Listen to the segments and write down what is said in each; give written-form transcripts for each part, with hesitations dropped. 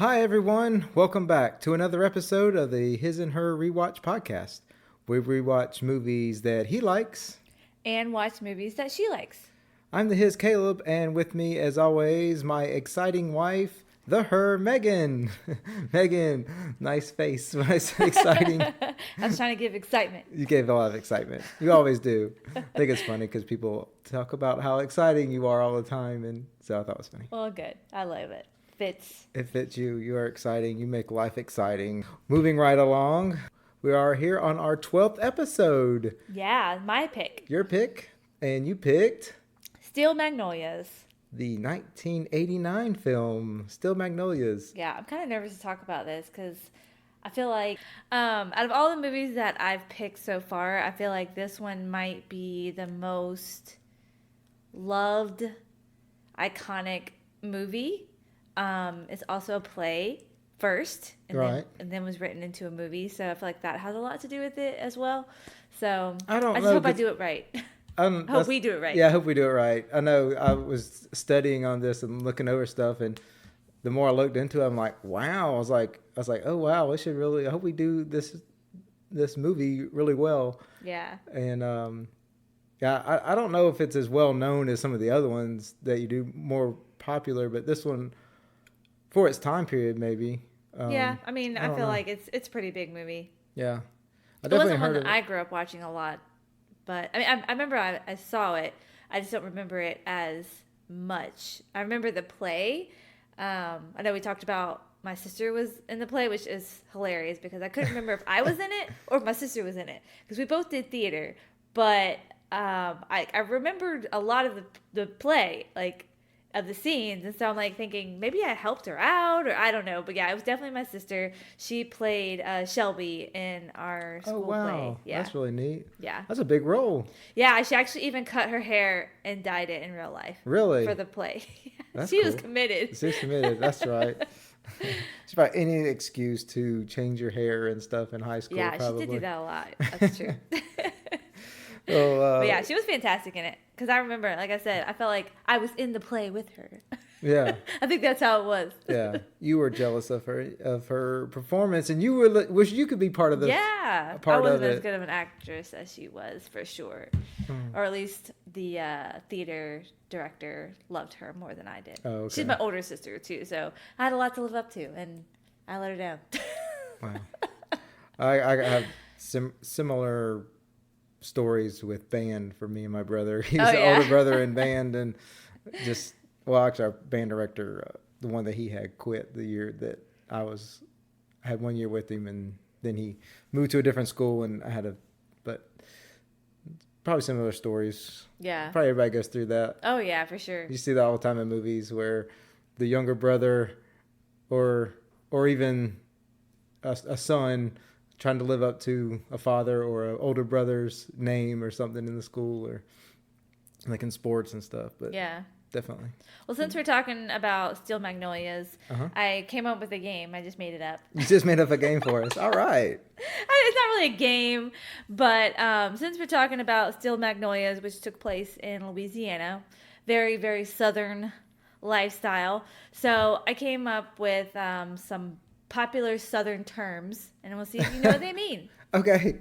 Hi, everyone. Welcome back to another episode of the His and Her Rewatch podcast. We rewatch movies that he likes. And watch movies that she likes. I'm the His Caleb, and with me, as always, my exciting wife, the Her Megan. Megan, nice face when I say exciting. I was trying to give excitement. You gave a lot of excitement. You always do. I think it's funny because people talk about how exciting you are all the time, and so I thought it was funny. Well, good. I love it. Fits. It fits you. You are exciting. You make life exciting. Moving right along, we are here on our 12th episode. Yeah, my pick. Your pick, and you picked Steel Magnolias. the 1989 film, Still Magnolias. Yeah, I'm kind of nervous to talk about this because I feel like out of all the movies that I've picked so far, I feel like this one might be the most loved, iconic movie. It's also a play first, and then was written into a movie. So I feel like that has a lot to do with it as well. So I just hope I do it right. Hope we do it right. Yeah, I hope we do it right. I know I was studying on this and looking over stuff, and the more I looked into it, I'm like, wow. I was like, oh wow, we should really. I hope we do this movie really well. Yeah. And yeah, I don't know if it's as well known as some of the other ones that you do more popular, but this one, for its time period, maybe. Yeah, I mean, I feel like it's a pretty big movie. Yeah, It wasn't one that I grew up watching a lot, but I mean, I remember I saw it. I just don't remember it as much. I remember the play. I know we talked about my sister was in the play, which is hilarious because I couldn't remember if I was in it or if my sister was in it because we both did theater. But I remembered a lot of the play, like of the scenes, and so I'm like thinking maybe I helped her out or I don't know, but yeah, it was definitely my sister. She played Shelby in our school play. Yeah, that's really neat. Yeah, that's a big role. Yeah, she actually even cut her hair and dyed it in real life. Really? For the play. That's she was committed. She's committed. That's right. It's about any excuse to change your hair and stuff in high school. Yeah, probably. She did do that a lot. That's true. Well, but yeah, she was fantastic in it. Because I remember, like I said, I felt like I was in the play with her. Yeah. I think that's how it was. Yeah. You were jealous of her performance, and you were wish you could be part of the Yeah. I wasn't as good of an actress as she was, for sure. Or at least the theater director loved her more than I did. Oh, okay. She's my older sister, too, so I had a lot to live up to, and I let her down. Wow. I have similar stories with band for me and my brother. He's the older brother in band, and actually our band director, the one that he had, quit the year that I had 1 year with him, and then he moved to a different school, and but probably similar stories. Yeah. Probably everybody goes through that. Oh yeah, for sure. You see that all the time in movies where the younger brother or even a son trying to live up to a father or an older brother's name or something in the school, or like in sports and stuff. But yeah, definitely. Well, since we're talking about Steel Magnolias, I came up with a game. I just made it up. You just made up a game for us. All right. It's not really a game, but since we're talking about Steel Magnolias, which took place in Louisiana, very, very southern lifestyle. So I came up with some popular southern terms, and we'll see if you know what they mean. Okay.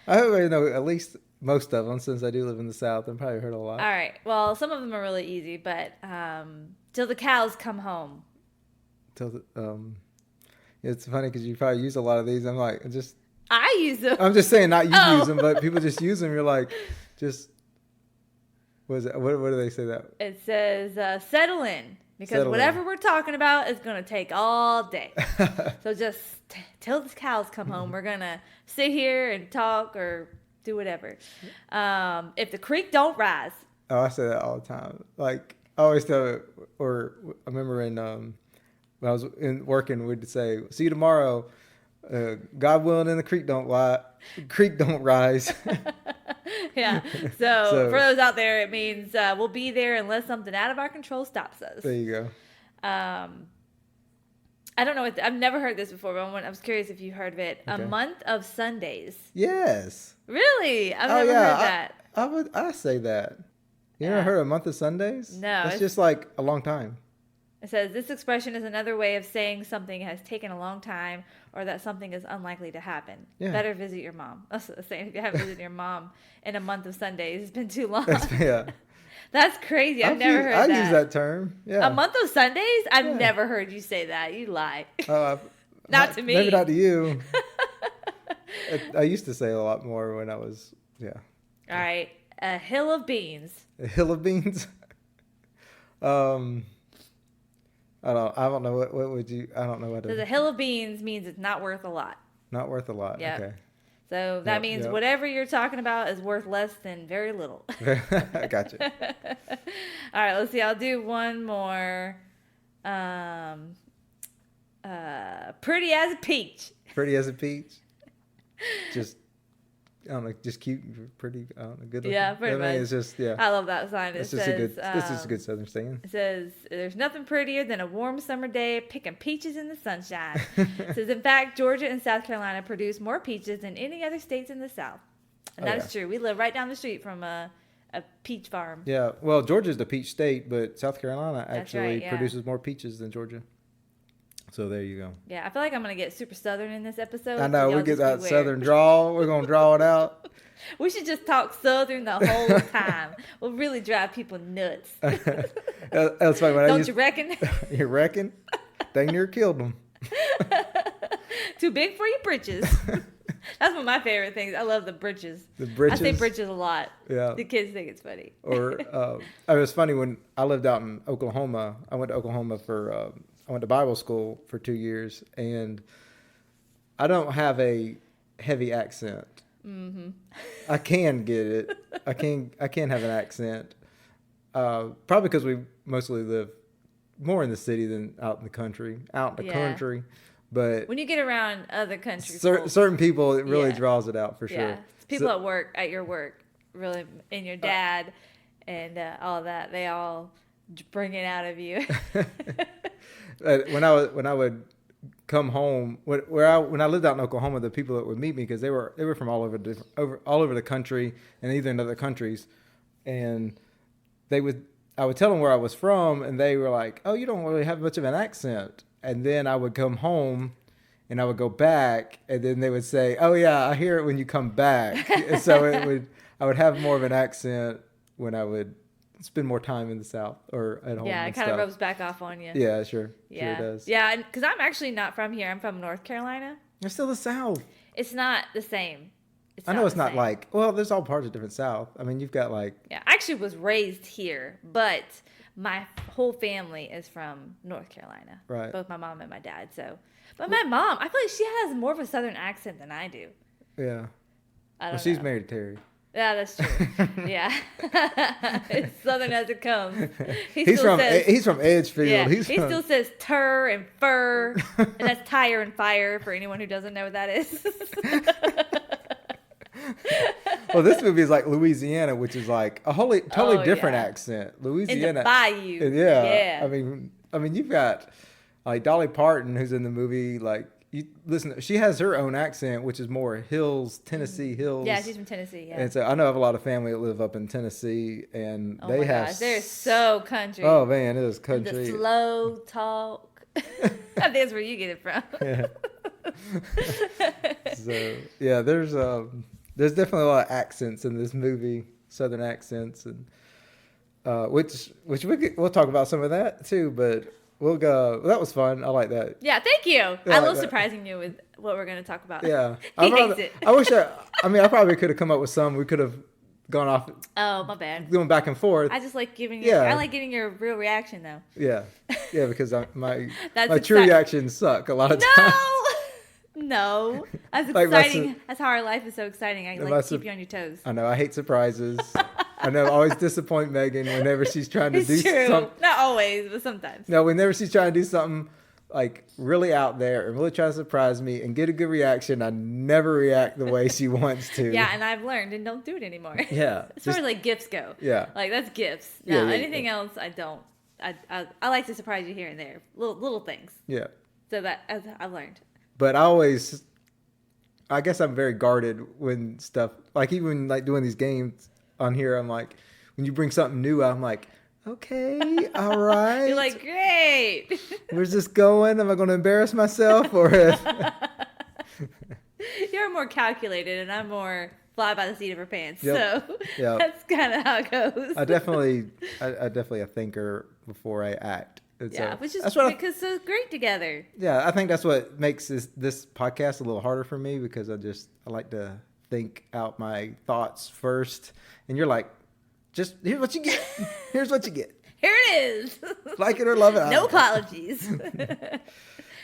I hope I know at least most of them, since I do live in the South and probably heard a lot. All right. Well, some of them are really easy, but till the cows come home. It's funny because you probably use a lot of these. I'm like, I use them. I'm just saying, not you use them, but people just use them. You're like, what is it? What do they say that? It says settle in. Because whatever we're talking about is going to take all day. So just till the cows come home, we're going to sit here and talk or do whatever. If the creek don't rise. Oh, I say that all the time. Like, I always tell it, or I remember when I was working, we'd say, see you tomorrow. God willing, and the creek don't rise. Yeah. So for those out there, it means we'll be there unless something out of our control stops us. There you go. I don't know. I've never heard this before, but I was curious if you heard of it. Okay. A month of Sundays. Yes. Really? I've never heard that. I say that. You never heard of a month of Sundays? No. It's just like a long time. It says, this expression is another way of saying something has taken a long time or that something is unlikely to happen. Yeah. Better visit your mom. That's saying if you haven't visited your mom in a month of Sundays, it's been too long. That's crazy. I've never heard that. I use that term. Yeah. A month of Sundays? I've never heard you say that. You lie. Not to me. Maybe not to you. I used to say a lot more when I was, All right. A hill of beans. A hill of beans? I don't know what would you, I don't know what. So the hill of beans means it's not worth a lot. Not worth a lot. Yep. Okay. So that means whatever you're talking about is worth less than very little. I gotcha. All right, let's see. I'll do one more. Pretty as a peach. Pretty as a peach. Just, I don't know, just cute, pretty, I don't know, good looking. Yeah, pretty much. It's just, yeah. I love that sign. This is a good Southern saying. It says, there's nothing prettier than a warm summer day picking peaches in the sunshine. It says, in fact, Georgia and South Carolina produce more peaches than any other states in the South. And that is true. We live right down the street from a peach farm. Yeah, well, Georgia's the peach state, but South Carolina actually produces more peaches than Georgia. So there you go. Yeah, I feel like I'm going to get super Southern in this episode. I know, we get that Southern drawl. We're going to draw it out. We should just talk Southern the whole time. We'll really drive people nuts. That's funny. Don't you reckon? You reckon? Dang near killed them. Too big for your britches. That's one of my favorite things. I love the britches. The britches? I say britches a lot. Yeah. The kids think it's funny. Or it was funny when I lived out in Oklahoma. I went to Oklahoma I went to Bible school for 2 years, and I don't have a heavy accent. Mm-hmm. I can get it. I can have an accent. Probably because we mostly live more in the city than out in the country. Country, but when you get around other countries, certain people, it really draws it out for sure. People at your work, really, and your dad, and all that, they all bring it out of you. When I would come home, when I lived out in Oklahoma, the people that would meet me, because they were from all over the country and either in other countries, and I would tell them where I was from, and they were like, "Oh, you don't really have much of an accent." And then I would come home, and I would go back, and then they would say, "Oh yeah, I hear it when you come back." And so I would have more of an accent when I would spend more time in the South or at home. Yeah, it kind of rubs back off on you. Yeah, sure. Yeah, sure it does. Yeah, because I'm actually not from here. I'm from North Carolina. You're still the South. It's not the same. I know it's not like, well, there's all parts of different South. I mean, you've got like... Yeah, I actually was raised here, but my whole family is from North Carolina. Right. Both my mom and my dad, so... But my mom, I feel like she has more of a Southern accent than I do. Yeah. She's married to Terry. Yeah, that's true. Yeah. It's Southern as it comes. He's from Edgefield. Yeah, he still says tur and fur, and that's tire and fire for anyone who doesn't know what that is. Well, this movie is like Louisiana, which is like a totally different accent. Louisiana. In the bayou. Yeah. I mean, you've got like Dolly Parton, who's in the movie, like, you listen, she has her own accent, which is more hills, Tennessee hills. Yeah, she's from Tennessee, yeah. And so I know I have a lot of family that live up in Tennessee, and they have... Gosh, they're so country. Oh, man, it is country. And the slow talk. I think that's where you get it from. Yeah. So, yeah, there's definitely a lot of accents in this movie, Southern accents, and which we'll talk about some of that, too, but... We'll go. That was fun. I like that. Yeah, thank you. I love surprising you with what we're going to talk about. Yeah. He hates it. I wish I probably could have come up with some. We could have gone off. Oh, my bad. Going back and forth. I just like giving you, I like getting your real reaction, though. Yeah. Yeah, because my true reactions suck a lot of times. No. That's exciting. That's how our life is so exciting. I like to keep you on your toes. I know. I hate surprises. I know. I always disappoint Megan whenever she's trying to do something. Not always, but sometimes. No, whenever she's trying to do something like really out there and really try to surprise me and get a good reaction, I never react the way she wants to. Yeah, and I've learned and don't do it anymore. Yeah. As far as like gifts go. Yeah. Like that's gifts. Now, anything else, I don't. I like to surprise you here and there. Little things. Yeah. So that as I've learned. But I guess I'm very guarded when stuff, like even like doing these games on here, I'm like, when you bring something new, I'm like, okay, all right. You're like, great. Where's this going? Am I going to embarrass myself? Or You're more calculated, and I'm more fly by the seat of her pants. Yep. So Yep. that's kind of how it goes. I definitely a thinker before I act. And yeah, so, which is because so great together. Yeah, I think that's what makes this podcast a little harder for me, because I like to think out my thoughts first. And you're like, just here's what you get. Here's what you get. Here it is. Like it or love it. No apologies.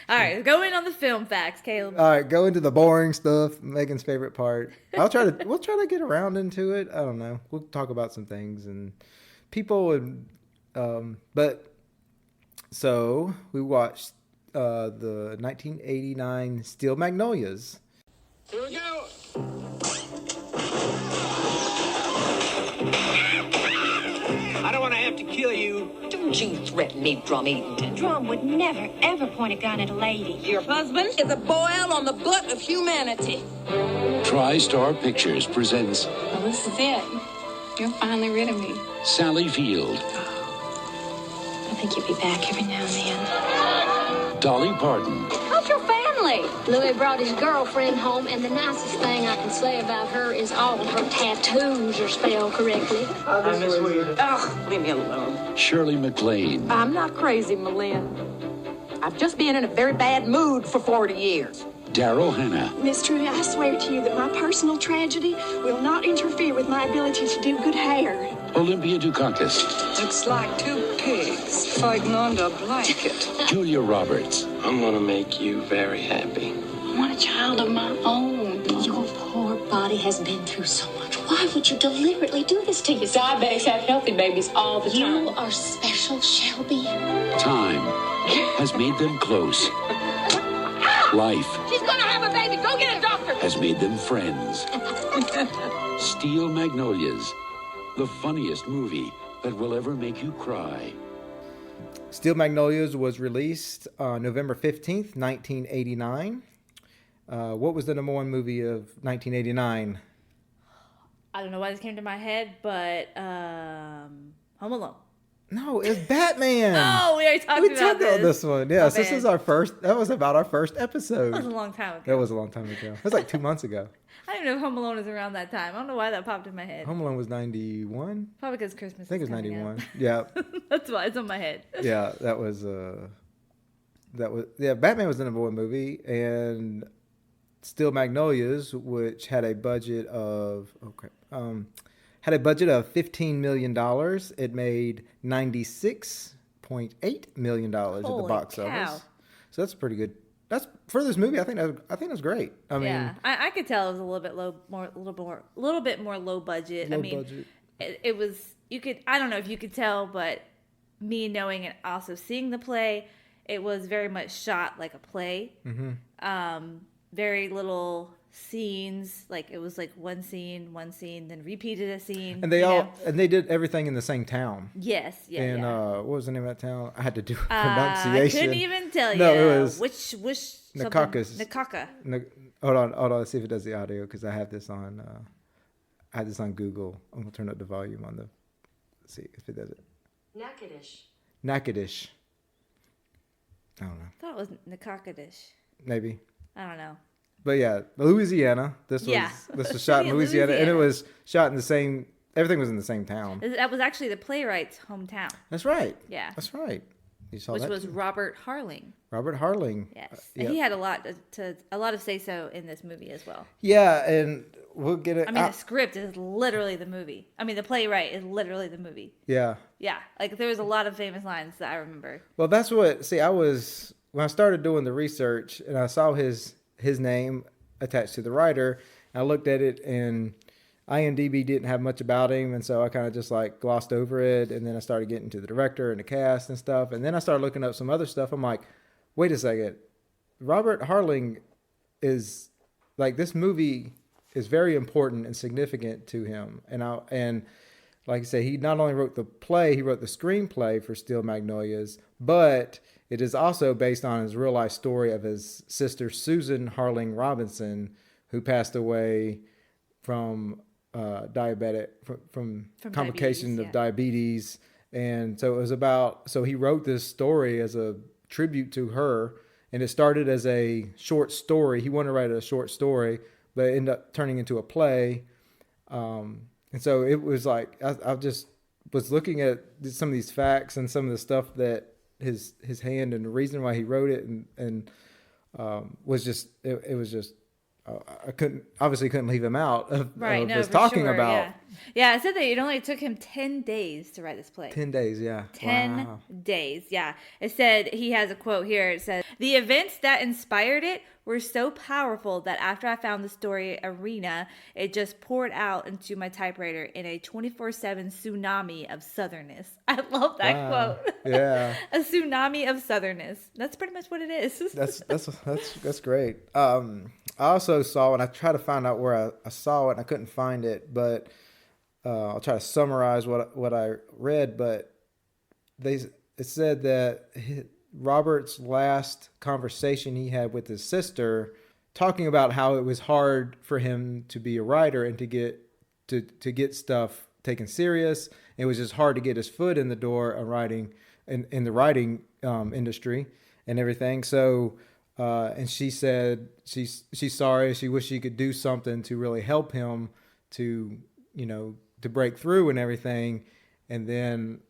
All right, go in on the film facts, Caleb. All right, go into the boring stuff, Megan's favorite part. We'll try to get around into it. I don't know. We'll talk about some things and people but so we watched the 1989 Steel Magnolias. Here we go. I don't want to have to kill you. Don't you threaten me, Drum Eaton. Drum would never, ever point a gun at a lady. Your husband is a boil on the butt of humanity. TriStar Pictures presents Well, this is it. You're finally rid of me. Sally Field, I think you'll be back every now and then. Dolly Parton, How's your family? Louis brought his girlfriend home, and the nicest thing I can say about her is all her tattoos are spelled correctly. Ugh, leave me alone. Shirley MacLaine, I'm not crazy, Malin. I've just been in a very bad mood for 40 years. Daryl Hannah, Miss Trudy, I swear to you that my personal tragedy will not interfere with my ability to do good hair. Olympia Dukakis, Looks like two pigs fighting under a blanket. Julia Roberts, I'm going to make you very happy. I want a child of my own. Your poor body has been through so much. Why would you deliberately do this to yourself? Diabetics have healthy babies all the time. You are special, Shelby. time has made them close. Life She's gonna have a baby. Go get a doctor. has made them friends. Steel Magnolias, the funniest movie that will ever make you cry. Steel Magnolias was released on November 15th, 1989. What was the number one movie of 1989? I don't know why this came to my head, but Home Alone. No, it's Batman. Oh, we already talked We about talked about this. this one. Yes, My this bad. is that was about our first episode. That was a long time ago. That was a long time ago. It was like 2 months ago. I don't even know if Home Alone is around that time. I don't know why that popped in my head. Home Alone was 91. Probably because Christmas. I think it is was coming 91. up. Yeah. That's why it's on my head. Yeah, Batman was the number one movie, and Steel Magnolias, which had a budget of $15 million. It made $96.8 million at the Holy box cow. office. So that's pretty good. That's for this movie. I think that's great. I mean, Yeah, I could tell it was a little bit more low budget. Low I mean, budget. it was. You could. I don't know if you could tell, but me knowing and also seeing the play, it was very much shot like a play. Mm-hmm. Very little scenes. Like it was like one scene, then repeated a scene. and they did everything in the same town. Yes, yeah. And yeah. what was the name of that town? I had to do a I pronunciation. couldn't even tell you. No, it was which Nakakis. Nakaka. Hold on. Let's see if it does the audio, because I have this on. I had this on Google. I'm gonna turn up the volume on the. Let's see if it does it. Natchitoches. I don't know. I thought it was Nakakadish. Maybe. I don't know. But yeah, Louisiana. This was shot in Louisiana, and it was shot in the same. Everything was in the same town. That was actually the playwright's hometown. That's right. Yeah. That's right. You saw Which that was too. Robert Harling. Robert Harling. Yes, Yep. and he had a lot of say so in this movie as well. Yeah, and we'll get it. I mean, the script is literally the movie. I mean, the playwright is literally the movie. Yeah. Yeah, like there was a lot of famous lines that I remember. Well, that's what. See, when I started doing the research and I saw his name attached to the writer, I looked at it, and IMDb didn't have much about him, and so I kind of just like glossed over it, and then I started getting to the director and the cast and stuff, and then I started looking up some other stuff. I'm like, wait a second, Robert Harling is like, this movie is very important and significant to him, and like I said, he not only wrote the play, he wrote the screenplay for Steel Magnolias, but it is also based on his real life story of his sister Susan Harling Robinson, who passed away from complication of diabetes And so it was about, so he wrote this story as a tribute to her, and it started as a short story. He wanted to write a short story, but it ended up turning into a play. And so it was like, I just was looking at some of these facts and some of the stuff that his hand and the reason why he wrote it, and was just, it was just, I couldn't leave him out of us talking about. Yeah, it said that it only took him 10 days to write this play. 10 days, yeah. 10 days, yeah. It said, he has a quote here. It says, "The events that inspired it were so powerful that after I found the story arena, it just poured out into my typewriter in a 24/7 tsunami of southernness." I love that quote. Yeah. A tsunami of southernness. That's pretty much what it is. That's great. I also saw, and I tried to find out where I saw it, and I couldn't find it, but I'll try to summarize what I read. But it said that Robert's last conversation he had with his sister, talking about how it was hard for him to be a writer and to get stuff taken serious. It was just hard to get his foot in the door of writing in the writing industry and everything. So. And she said she's sorry. She wished she could do something to really help him to break through and everything. And then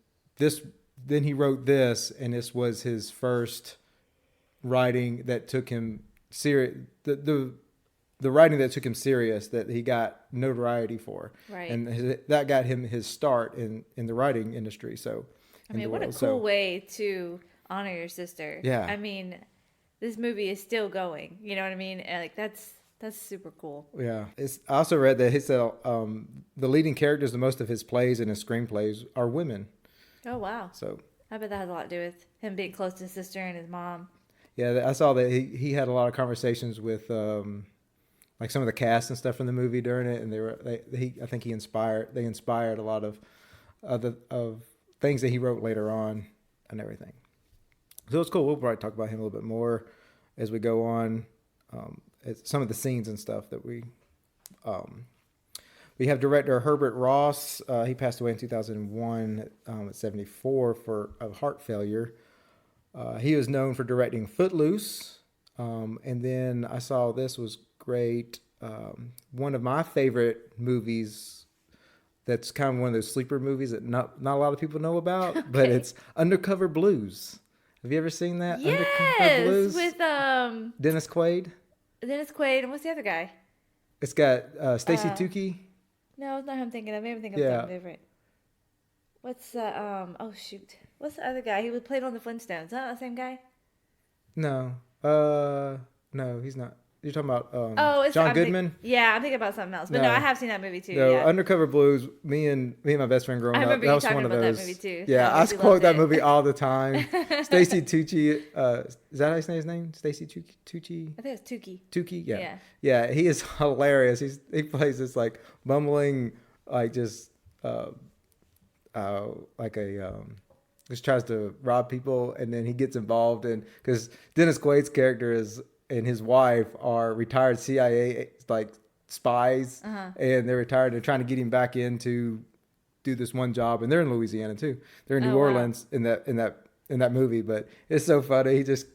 he wrote this, and this was his first writing that took him serious. The writing that took him serious, that he got notoriety for, right? And that got him his start in the writing industry. So, I mean, what a cool way to honor your sister. Yeah. I mean, this movie is still going. You know what I mean? And like that's super cool. Yeah. I also read that he said the leading characters in most of his plays and his screenplays are women. Oh wow. So I bet that has a lot to do with him being close to his sister and his mom. Yeah, I saw that he had a lot of conversations with like some of the cast and stuff from the movie during it, and I think they inspired a lot of things that he wrote later on and everything. So it's cool. We'll probably talk about him a little bit more as we go on. Some of the scenes and stuff that we have director Herbert Ross. He passed away in 2001 at 74 of heart failure. He was known for directing Footloose. And then I saw this was great. One of my favorite movies that's kind of one of those sleeper movies that not a lot of people know about, okay. But it's Undercover Blues. Have you ever seen that? Yes, Undercover Blues? With Dennis Quaid. And what's the other guy? It's got Stacy Tukey. No, it's not who I'm thinking of. Maybe I'm thinking of something different. What's oh shoot. What's the other guy? He was played on the Flintstones. Is that the same guy? No. No, he's not. You're talking about John Goodman? I'm thinking about something else. But no, I have seen that movie too. No, yeah. Undercover Blues, me and my best friend growing up. I remember that you was talking one about of those. that movie too. Yeah, I quote that movie all the time. Stacy Tucci, is that how you say his name? Stacy Tucci? I think it's Tukey. Tukey, yeah. Yeah, he is hilarious. He plays this like bumbling, like just just tries to rob people, and then he gets involved because Dennis Quaid's character and his wife are retired CIA like spies, and they're retired. They're trying to get him back in to do this one job, and they're in Louisiana too. They're in New Orleans in that movie, but it's so funny. He just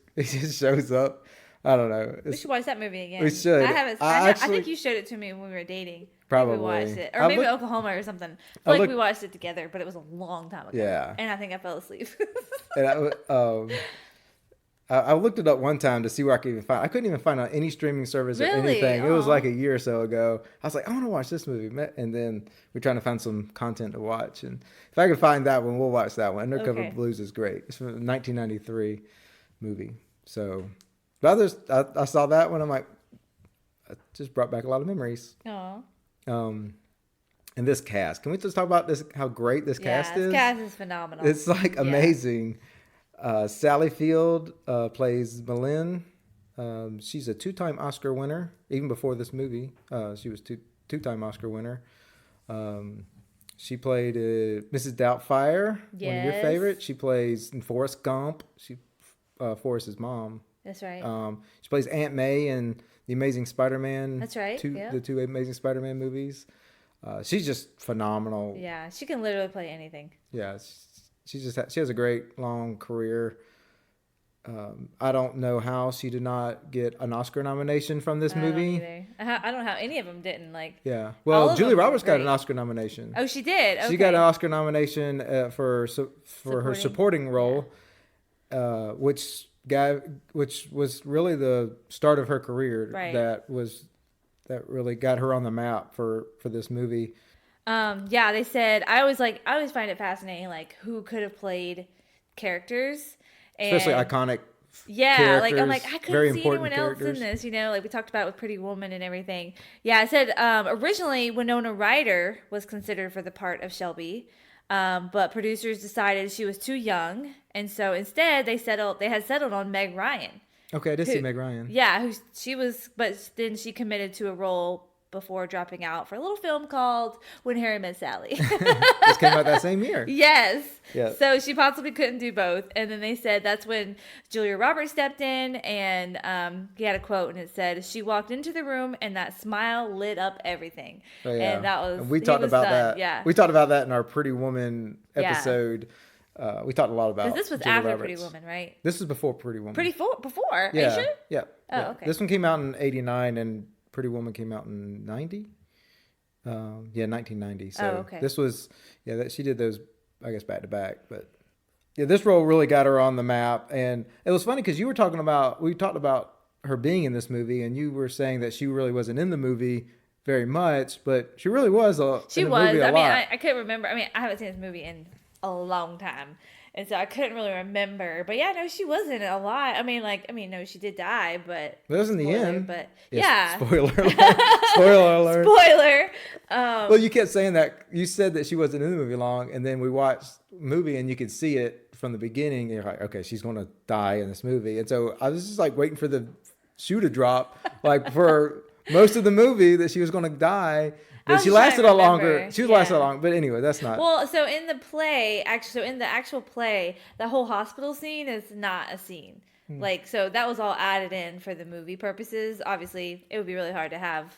shows up. I don't know. We should watch that movie again. We should. I think you showed it to me when we were dating. Probably. We watched it, or maybe Oklahoma or something. I feel like we watched it together, but it was a long time ago. Yeah. And I think I fell asleep. And I looked it up one time to see where I could even find. I couldn't even find on any streaming service or anything. It was like a year or so ago. I was like, I want to watch this movie, and then we're trying to find some content to watch. And if I can find that one, we'll watch that one. Undercover Blues is great. It's from a 1993 movie. So, but others, I saw that one. I'm like, it just brought back a lot of memories. Aww. And this cast. Can we just talk about this? How great this cast is? This cast is phenomenal. It's like amazing. Sally Field plays Malin. She's a 2-time Oscar winner. Even before this movie, she was two-time Oscar winner. She played Mrs. Doubtfire, one of your favorites. She plays in Forrest Gump. Forrest's mom. That's right. She plays Aunt May in The Amazing Spider-Man. That's right. The two Amazing Spider-Man movies. She's just phenomenal. Yeah, she can literally play anything. Yeah, she has a great long career. I don't know how she did not get an Oscar nomination from this movie. I don't know how any of them didn't. Yeah. Well, Julia Roberts got an Oscar nomination. Oh, she did? Okay. She got an Oscar nomination for her supporting role, which was really the start of her career. Right. That really got her on the map for this movie. Yeah, they said I always find it fascinating, who could have played characters. Especially iconic characters. I'm I couldn't see anyone else in this, we talked about with Pretty Woman and everything. Yeah, I said originally Winona Ryder was considered for the part of Shelby, but producers decided she was too young, and so instead they had settled on Meg Ryan. Okay, I did see Meg Ryan. Yeah, but then she committed to a role before dropping out for a little film called When Harry Met Sally. This came out that same year. Yes. Yeah. So she possibly couldn't do both. And then they said that's when Julia Roberts stepped in, and he had a quote, and it said, "She walked into the room and that smile lit up everything." Oh, yeah. And that was, and we talked about that. Yeah. We talked about that in our Pretty Woman episode. We talked a lot about this was Julia after Roberts. Pretty Woman, right? This was before Pretty Woman. Before? Yeah. Are you sure? Yeah. Oh, yeah. okay. This one came out in 89 and Pretty Woman came out in 90. 1990. So okay. This was, she did those, I guess, back to back. But yeah, this role really got her on the map. And it was funny because we talked about her being in this movie, and you were saying that she really wasn't in the movie very much, but she really was. She was. I mean, I couldn't remember. I mean, I haven't seen this movie in a long time, and so I couldn't really remember. But yeah, no, she wasn't a lot. I mean, no, she did die, but it was in the end. But yeah, spoiler alert. Spoiler alert. Spoiler. Well, you kept saying that. You said that she wasn't in the movie long, and then we watched the movie, and you could see it from the beginning. And you're like, okay, she's going to die in this movie, and so I was just waiting for the shoe to drop, for most of the movie that she was going to die. But she lasted a longer. She was lasted a long. But anyway, that's not. Well, so in the play, in the actual play, the whole hospital scene is not a scene. So that was all added in for the movie purposes. Obviously, it would be really hard to have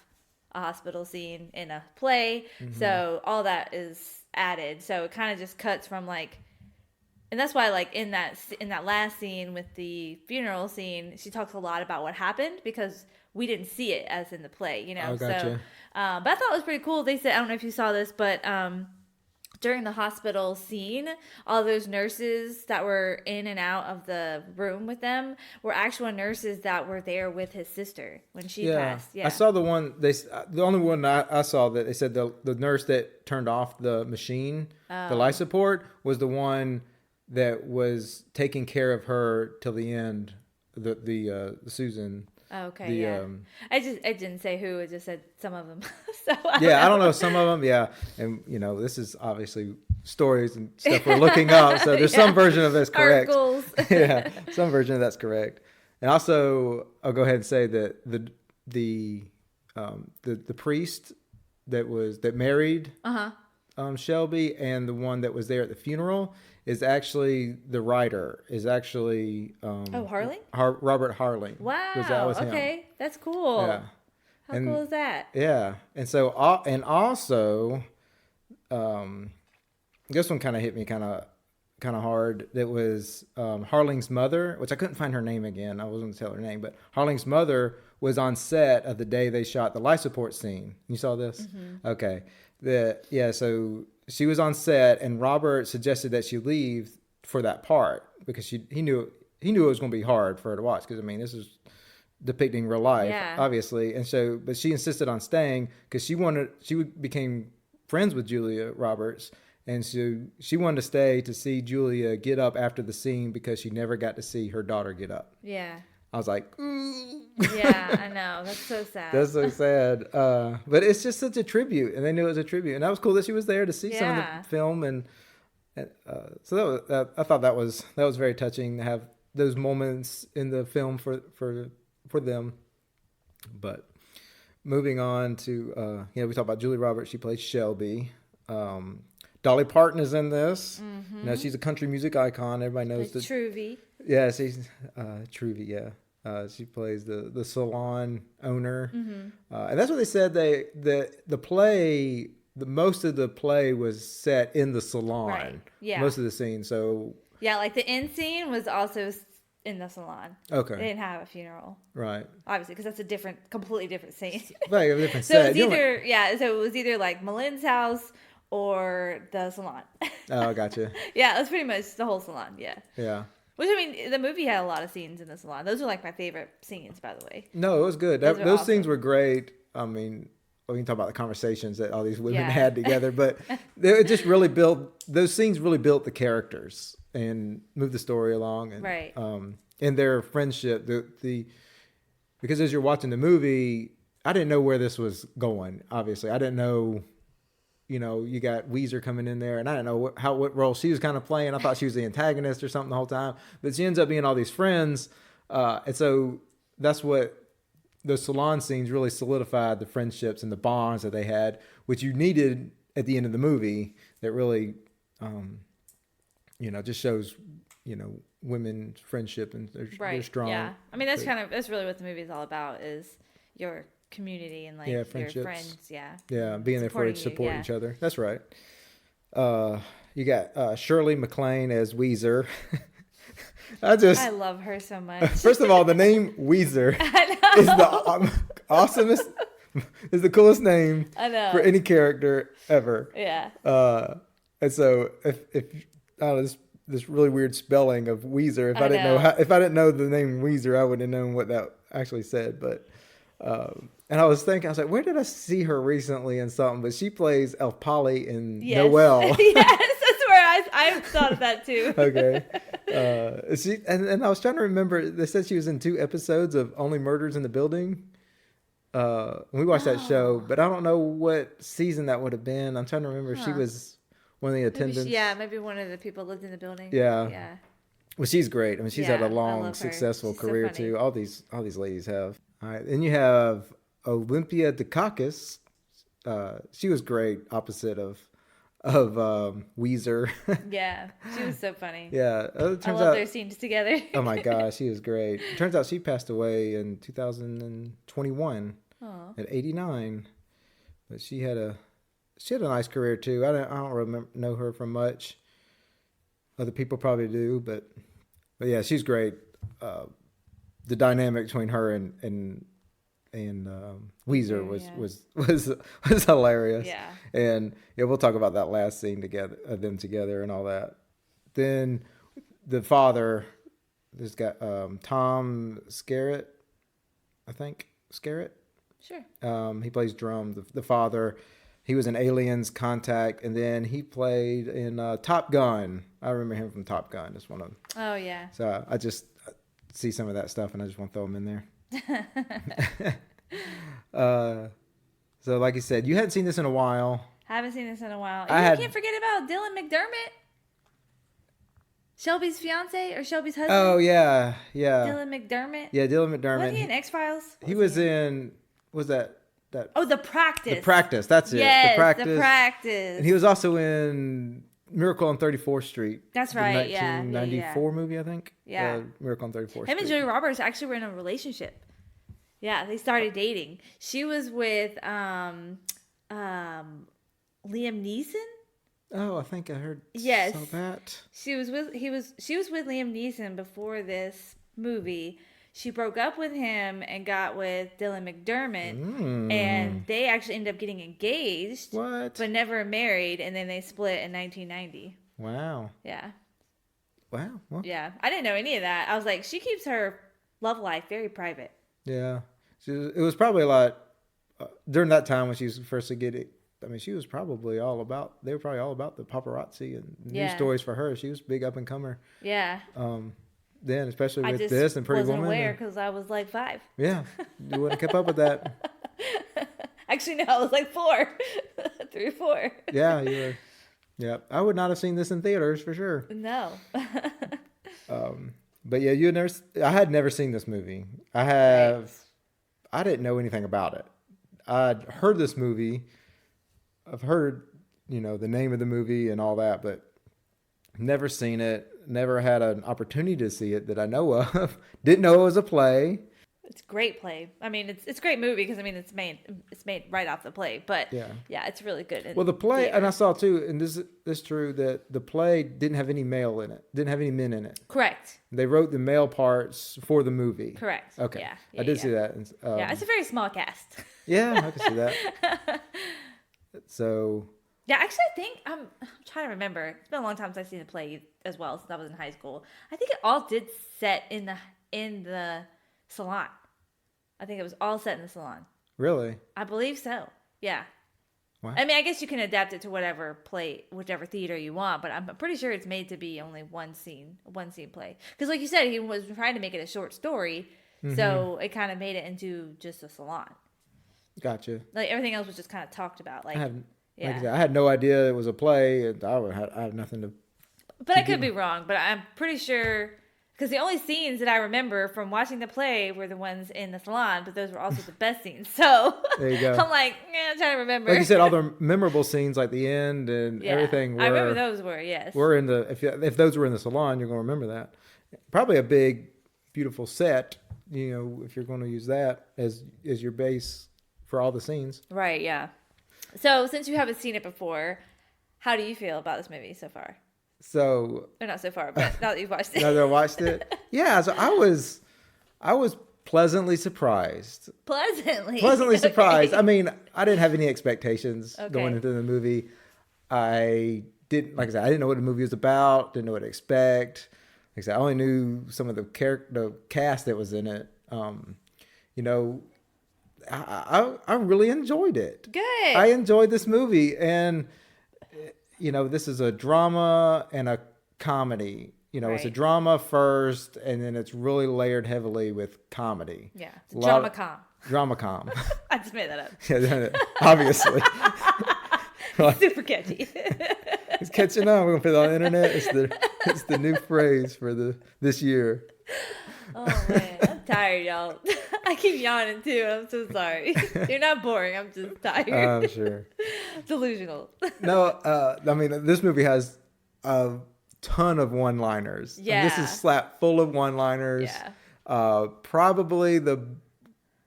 a hospital scene in a play. Mm-hmm. So all that is added. So it kind of just cuts from and that's why in that last scene with the funeral scene, she talks a lot about what happened because we didn't see it as in the play, Oh, gotcha. So, but I thought it was pretty cool. They said, I don't know if you saw this, but during the hospital scene, all those nurses that were in and out of the room with them were actual nurses that were there with his sister when she passed. Yeah, I saw the one. The only one I saw that they said the nurse that turned off the machine, the life support, was the one that was taking care of her till the end. The Susan. Oh, okay. I didn't say who. It just said some of them. So I don't know some of them. Yeah, and this is obviously stories and stuff we're looking up. So there's some version of this correct. Articles. Yeah, some version of that's correct. And also, I'll go ahead and say that the priest that married Shelby and the one that was there at the funeral is actually the writer. Is actually Harling? Robert Harling. Wow. That was him. Okay, that's cool. Yeah. How cool is that? Yeah, and so and also, this one kind of hit me kind of hard. It was Harling's mother, which I couldn't find her name again. I wasn't going to tell her name, but Harling's mother was on set of the day they shot the life support scene. You saw this? Mm-hmm. Okay. So she was on set, and Robert suggested that she leave for that part because he knew it was going to be hard for her to watch because this is depicting real life, obviously. And so, but she insisted on staying because she became friends with Julia Roberts, and so she wanted to stay to see Julia get up after the scene because she never got to see her daughter get up. Yeah. I was like, ooh. Yeah, I know. That's so sad. That's so sad. But it's just such a tribute, and they knew it was a tribute, and that was cool that she was there to see some of the film, and so I thought that was very touching to have those moments in the film for them. But moving on to we talked about Julia Roberts. She plays Shelby. Dolly Parton is in this. Mm-hmm. She's a country music icon. Everybody knows that. Truvy. Yeah, she's Truvy. Yeah. She plays the salon owner, and that's what they said. The play most of the play was set in the salon. Right. Yeah. Most of the scene. So yeah, like the end scene was also in the salon. Okay. They didn't have a funeral. Right. Obviously, because that's a completely different scene. Right, a different So set. it was either like Malin's house or the salon. Oh, gotcha. Yeah, it was pretty much the whole salon. Yeah. Yeah. Which, I mean, the movie had a lot of scenes in the salon. Those are like my favorite scenes, by the way. No, it was good. Those Those scenes were great. I mean, we can talk about the conversations that all these women had together, but it just really those scenes really built the characters and moved the story along. And, right. And their friendship, because as you're watching the movie, I didn't know where this was going. Obviously, I didn't know. You got Weezer coming in there, and I didn't know what role she was kind of playing. I thought she was the antagonist or something the whole time, but she ends up being all these friends, and so that's what those salon scenes really solidified the friendships and the bonds that they had, which you needed at the end of the movie. That really, just shows, women's friendship and they're strong. Yeah, I mean that's really what the movie is all about, is your community and like your friends. Yeah, being there for support each other. That's right. You got Shirley MacLaine as Weezer. I love her so much. First of all, the name Weezer is the awesomest, is the coolest name for any character ever. Yeah. And so if this really weird spelling of Weezer, if I didn't know the name Weezer, I wouldn't have known what that actually said. But and I was like, where did I see her recently in something? But she plays Elf Polly in Noelle. Yes, that's where I thought of that too. Okay. And I was trying to remember, they said she was in 2 episodes of Only Murders in the Building. We watched that show, but I don't know what season that would have been. I'm trying to remember if she was one of the attendants. Maybe one of the people lived in the building. Yeah. Well, she's great. I mean, she's had a long, successful career so too. All these ladies have. All right. Then you have Olympia Dukakis. She was great, opposite of Weezer. Yeah, she was so funny. Yeah, I love their scenes together. Oh my gosh, she was great. It turns out she passed away in 2021 at 89. But she had a nice career too. I don't know her from much. Other people probably do, but yeah, she's great. The dynamic between her and Weezer was hilarious. Yeah. And we'll talk about that last scene together, them together and all that. Then the father, there's got Tom Skerritt, I think. Skerritt? Sure. He plays drums. The father, he was in Aliens, Contact, and then he played in Top Gun. I remember him from Top Gun. Just one of them. Oh, yeah. So I just see some of that stuff, and I just want to throw him in there. So like you said, you hadn't seen this in a while. Haven't seen this in a while. You can't forget about Dylan McDermott, Shelby's fiance or Shelby's husband. Oh yeah. Dylan McDermott. Yeah, Dylan McDermott. Was he in X-Files? He was in. Was that? Oh, The Practice. The Practice. That's it. Yes, The Practice. And he was also in Miracle on 34th Street. That's right. The 1994 movie, I think. Yeah. Miracle on 34th Street. Him and Julia Roberts actually were in a relationship. Yeah, they started dating. She was with Liam Neeson. Oh, I think I heard. Yes. Saw that. She was with Liam Neeson before this movie. She broke up with him and got with Dylan McDermott, and they actually ended up getting engaged. What? But never married, and then they split in 1990. Wow. Yeah. Wow. Well, yeah, I didn't know any of that. I was like, she keeps her love life very private. Yeah. It was probably a lot during that time when she was first to get it. I mean, she was probably they were probably all about the paparazzi and news stories for her. She was a big up and comer. Yeah. Then, especially with this and Pretty Woman. I wasn't aware because I was like 5. Yeah. You wouldn't have kept up with that. Actually, no, I was like 4. 3 or 4. Yeah, you were. Yeah. I would not have seen this in theaters for sure. No. But yeah, I had never seen this movie. I didn't know anything about it. I'd heard this movie. I've heard, the name of the movie and all that, but never seen it. Never had an opportunity to see it that I know of. Didn't know it was a play. It's a great play. I mean, it's a great movie because I mean it's made right off the play, but yeah, it's really good. Well, the play, and I saw too, and this is true, that the play didn't have any male in it, didn't have any men in it. Correct. They wrote the male parts for the movie. Correct. Okay. Yeah, I did see that. Yeah, it's a very small cast. Yeah, I can see that. So. Yeah, actually, I think I'm trying to remember. It's been a long time since I've seen the play as well, since I was in high school. I think it all did set in the salon. I think it was all set in the salon. Really? I believe so. Yeah. Wow. I mean, I guess you can adapt it to whichever theater you want, but I'm pretty sure it's made to be only one scene play. Because like you said, he was trying to make it a short story, so it kind of made it into just a salon. Gotcha. Like everything else was just kind of talked about. Like, I had no idea it was a play, and I had nothing to. But I could be wrong. But I'm pretty sure, because the only scenes that I remember from watching the play were the ones in the salon, but those were also the best scenes. So there you go. I'm like, I'm trying to remember. Like you said, all the memorable scenes, like the end and everything. I remember those were We're in the if those were in the salon, you're going to remember that. Probably a big, beautiful set. You know, if you're going to use that as your base for all the scenes. Right. Yeah. So since you haven't seen it before, how do you feel about this movie so far? So, or not so far, but now that you've watched it. Now that I watched it, yeah. So I was pleasantly surprised. Pleasantly surprised. I mean, I didn't have any expectations going into the movie. I didn't, like I said, I didn't know what the movie was about. Didn't know what to expect. Like I said, I only knew some of the cast that was in it. You know, I really enjoyed it. Good. I enjoyed this movie, and you know, this is a drama and a comedy. You know, it's a drama first, and then it's really layered heavily with comedy. Yeah, it's drama-com. Drama-com. I just made that up. Yeah, obviously. Super catchy. It's catching on. We're gonna put it on the internet. It's the new phrase for this year. Oh man, I'm tired, y'all. I keep yawning too. I'm so sorry. You're not boring. I'm just tired. I'm sure. Delusional. No, I mean, this movie has a ton of one-liners. Yeah. And this is slap full of one-liners. Yeah.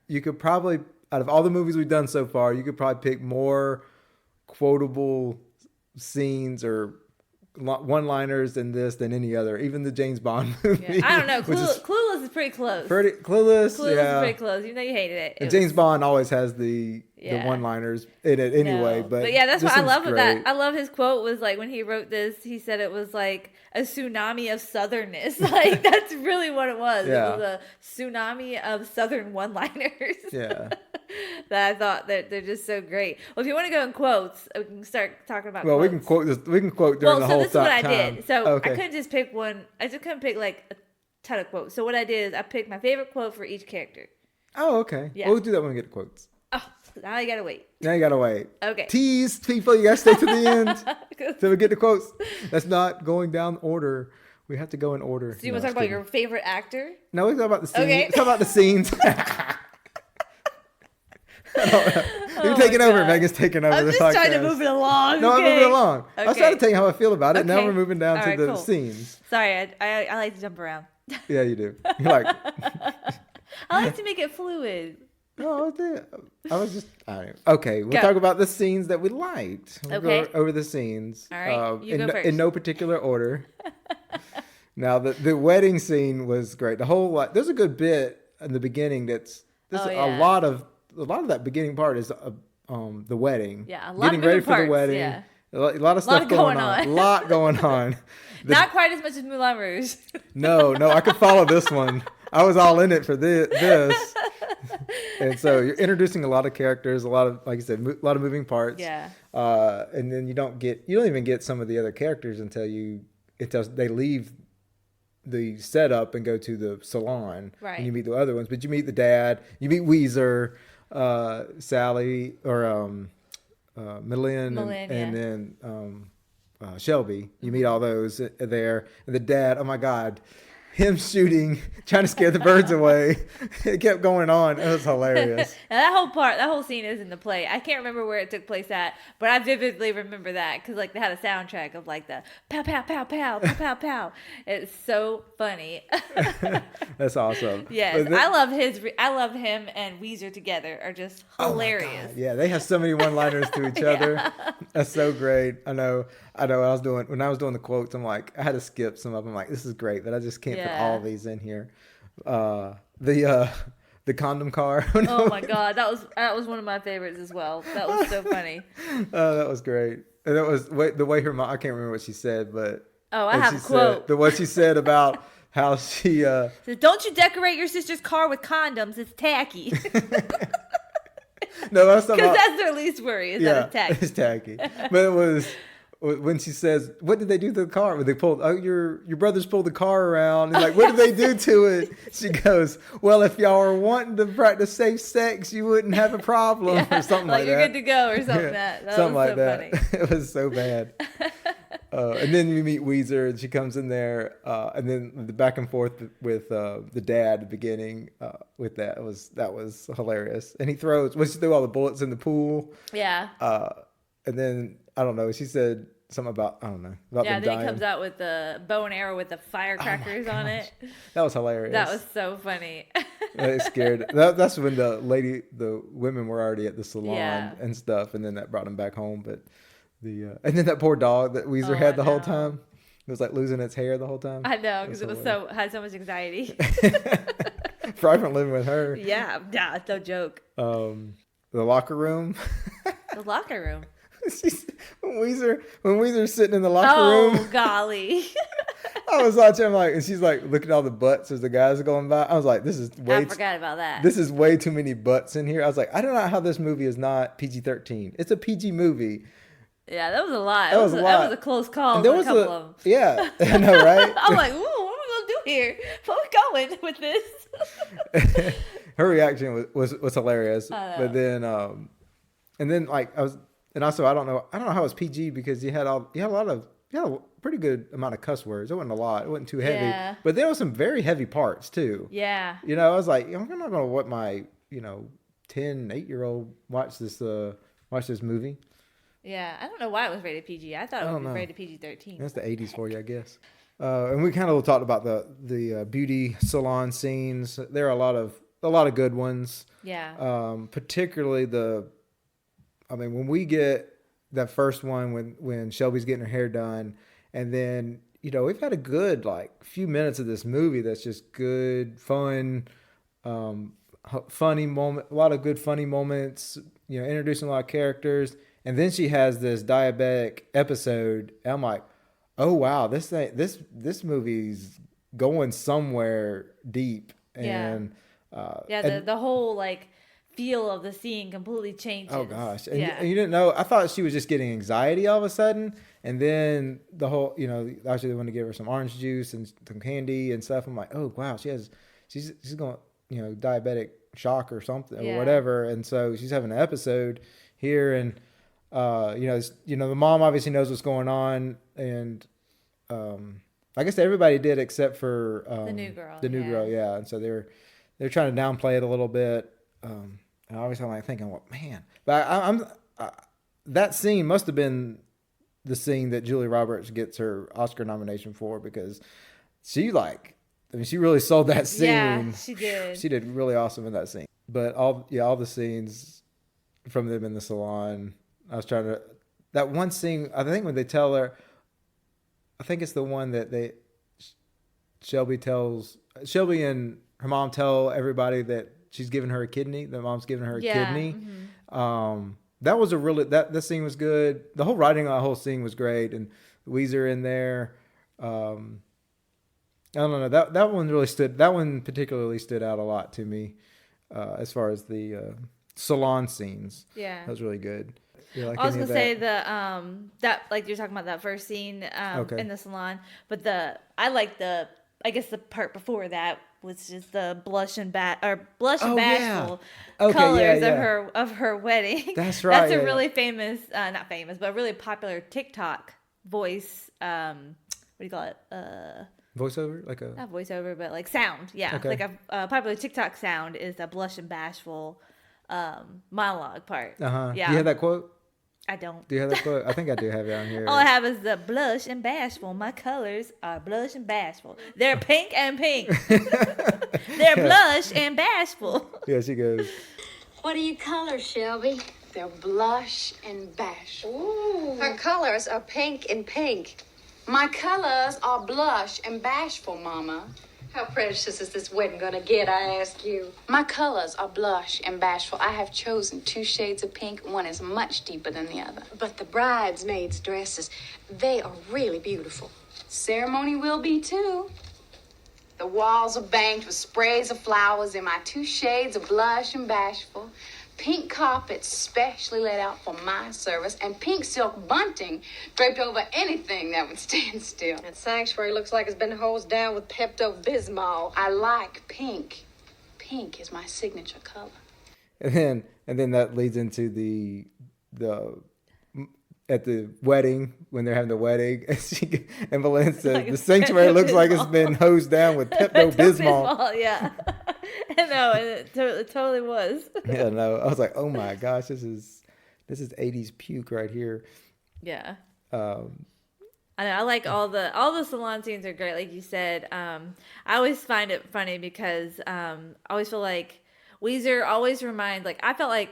You could probably, out of all the movies we've done so far, you could probably pick more quotable scenes or one-liners in this than any other, even the James Bond movie. Yeah. I don't know. Clueless is pretty close. Clueless is pretty close, even though you hated it. And James Bond always has the one-liners in it anyway. No. But yeah, that's what I love about that. I love his quote was like when he wrote this, he said it was like a tsunami of southernness. Like that's really what it was. Yeah. It was a tsunami of southern one-liners. Yeah. That I thought that they're just so great. Well, if you want to go in quotes, we can start talking about. Well, quotes. we can quote this. We can quote during the whole time. So this is what I did. So I couldn't just pick one. I just couldn't pick like a ton of quotes. So what I did is I picked my favorite quote for each character. Oh, okay. Yeah. We'll do that when we get to quotes. Oh, now you gotta wait. Okay. Tease people. You gotta stay to the end till we get to quotes. That's not going down order. We have to go in order. So you want to talk about your favorite actor? No, we talk about the scenes. Okay. Talk about the scenes. You're taking over. Megan's taking over the podcast. I'm just trying to move it along. No, I'm moving along. Okay. I was trying to tell you how I feel about it. Okay. Now we're moving down to the scenes. Sorry, I like to jump around. Yeah, you do. You're like... I like to make it fluid. No, I was just... Okay, we'll talk about the scenes that we liked. We'll go over the scenes. All right, you go first. In no particular order. Now, the wedding scene was great. The whole... There's a good bit in the beginning that's... A lot of that beginning part is the wedding. Yeah, a lot getting of ready parts, for the wedding. Yeah. A lot of stuff going on. A lot going on. Not quite as much as Moulin Rouge. No, I could follow this one. I was all in it for this. And so you're introducing a lot of characters, a lot of, like I said, a lot of moving parts. Yeah. And then you don't even get some of the other characters until they leave the setup and go to the salon. Right. And you meet the other ones, but you meet the dad, you meet Weezer, Sally, or Malin, and then Shelby. You meet all those there, and the dad. Oh my God, him shooting, trying to scare the birds away. It kept going on. It was hilarious. Now that whole scene is in the play. I can't remember where it took place at, but I vividly remember that because like they had a soundtrack of like the pow pow pow pow pow pow pow. It's so funny. That's awesome. Yes, I love him and Weezer together are just hilarious. Yeah, they have so many one-liners to each other. That's so great. I know. When I was doing the quotes, I'm like, I had to skip some of them. I'm like, this is great, but I just can't put all of these in here. The condom car. Oh my God, that was one of my favorites as well. That was so funny. Oh, that was great. And that was the way her mom. I can't remember what she said, but I have a quote. What she said about how she says, "Don't you decorate your sister's car with condoms? It's tacky." No, that's not. Because that's their least worry. Is that it's tacky. It's tacky. But it was when she says, "What did they do to the car?" When they pulled, your brothers pulled the car around, and like, what did they do to it? She goes, "Well, if y'all were wanting to practice safe sex, you wouldn't have a problem," or something like that. You're good to go, or something. That something was like so that. Funny. It was so bad. And then we meet Weezer, and she comes in there, and then the back and forth with the dad at the beginning with that was hilarious. And she threw all the bullets in the pool. Yeah. And then I don't know. She said something about them dying. Then he comes out with the bow and arrow with the firecrackers on it. That was hilarious. That was so funny. It scared. That's when the women were already at the salon and stuff, and then that brought them back home. But and then that poor dog that Weezer had the whole time. It was like losing its hair the whole time. I know, because it had so much anxiety. Probably from living with her. Yeah, no joke. The locker room. The locker room. when Weezer's sitting in the locker room. Oh golly. I was watching, and she's like looking at all the butts as the guys are going by. I was like, I forgot about that. This is way too many butts in here. I was like, I don't know how this movie is not PG-13. It's a PG movie. Yeah, that was a lot. That was a close call. There was a couple of them. Yeah, I know, right? I'm like, ooh, what am I gonna do here? Where we going with this? Her reaction was hilarious. But then, and then like also I don't know how it's PG because you had a pretty good amount of cuss words. It wasn't a lot. It wasn't too heavy. Yeah. But there was some very heavy parts too. Yeah. I was like, I'm not gonna let my 8-year-old watch this movie. Yeah, I don't know why it was rated PG. I thought it would be rated PG-13. That's the 80s for you, I guess. And we kind of talked about the beauty salon scenes. There are a lot of good ones. Yeah. Particularly when we get that first one when Shelby's getting her hair done, and then we've had a good few minutes of this movie that's just good, fun, funny moment, a lot of good funny moments. Introducing a lot of characters. And then she has this diabetic episode. And I'm like, oh wow, this movie's going somewhere deep. And the whole feel of the scene completely changes. Oh gosh, and you didn't know. I thought she was just getting anxiety all of a sudden, and then the whole, actually they wanted to give her some orange juice and some candy and stuff. I'm like, oh wow, she's going, diabetic shock or something or whatever, and so she's having an episode here and. The mom obviously knows what's going on, and I guess everybody did except for the new girl. Yeah. And so they're trying to downplay it a little bit. And obviously, I'm thinking, well, man, but that scene must have been the scene that Julia Roberts gets her Oscar nomination for because she really sold that scene. Yeah, she did. She did really awesome in that scene. But all the scenes from them in the salon. I was trying to, that one scene, I think when they tell her, I think it's the one that Shelby and her mom tell everybody that she's giving her a kidney, the mom's giving her a kidney. Mm-hmm. That was that scene was good. The whole writing on the whole scene was great. And Weezer in there. I don't know, that one particularly stood out a lot to me as far as the salon scenes. Yeah. That was really good. I was gonna say that you're talking about that first scene in the salon, but I like the part before that was just the blush and bashful colors of her wedding. That's right. That's a really famous, not famous, but really popular TikTok voice. What do you call it? Voiceover, like a not voiceover, but like sound. Yeah, okay. like a popular TikTok sound is a blush and bashful monologue part. Yeah. Yeah. Do you have that quote? I don't. Do you have that quote? I think I do have it on here. All I have is the blush and bashful. My colors are blush and bashful. They're pink and pink. They're blush and bashful. Yeah, she goes. What are your colors, Shelby? They're blush and bashful. Ooh. Her colors are pink and pink. My colors are blush and bashful, Mama. How precious is this wedding gonna get, I ask you? My colors are blush and bashful. I have chosen 2 shades of pink. One is much deeper than the other. But the bridesmaids' dresses, they are really beautiful. Ceremony will be too. The walls are banked with sprays of flowers in my 2 shades of blush and bashful. Pink carpets specially laid out for my service, and pink silk bunting draped over anything that would stand still. That sanctuary looks like it's been hosed down with Pepto-Bismol. I like pink. Pink is my signature color. And then that leads into the at the wedding, when they're having the wedding, and Belen says like the sanctuary looks like it's been hosed down with Pepto-Bismol. Yeah. No, it totally was. Yeah, no, I was like, oh my gosh, this is 80s puke right here. Yeah. I know. I like all the salon scenes are great, like you said. I always find it funny because I always feel like Weezer always reminds, like, I felt like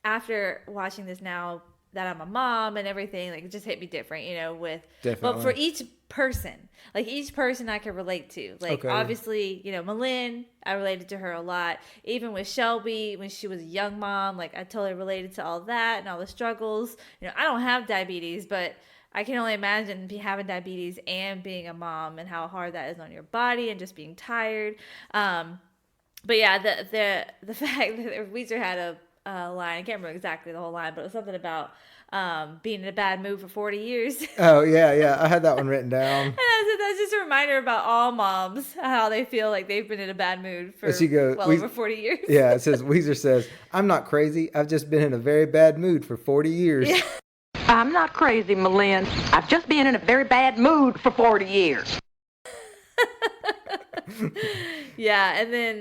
after watching this now that I'm a mom and everything, like, it just hit me different, with Definitely. But for each person I can relate to, like, okay. Obviously, Malin, I related to her a lot. Even with Shelby when she was a young mom, like, I totally related to all that and all the struggles. I don't have diabetes, but I can only imagine having diabetes and being a mom and how hard that is on your body and just being tired. But yeah, the fact that Weezer had a line, I can't remember exactly the whole line, but it was something about being in a bad mood for 40 years. Oh, yeah. I had that one written down. And that's just a reminder about all moms, how they feel like they've been in a bad mood for over 40 years. Yeah, it says, Weezer says, I'm not crazy. I've just been in a very bad mood for 40 years. Yeah. I'm not crazy, Malin. I've just been in a very bad mood for 40 years. Yeah, and then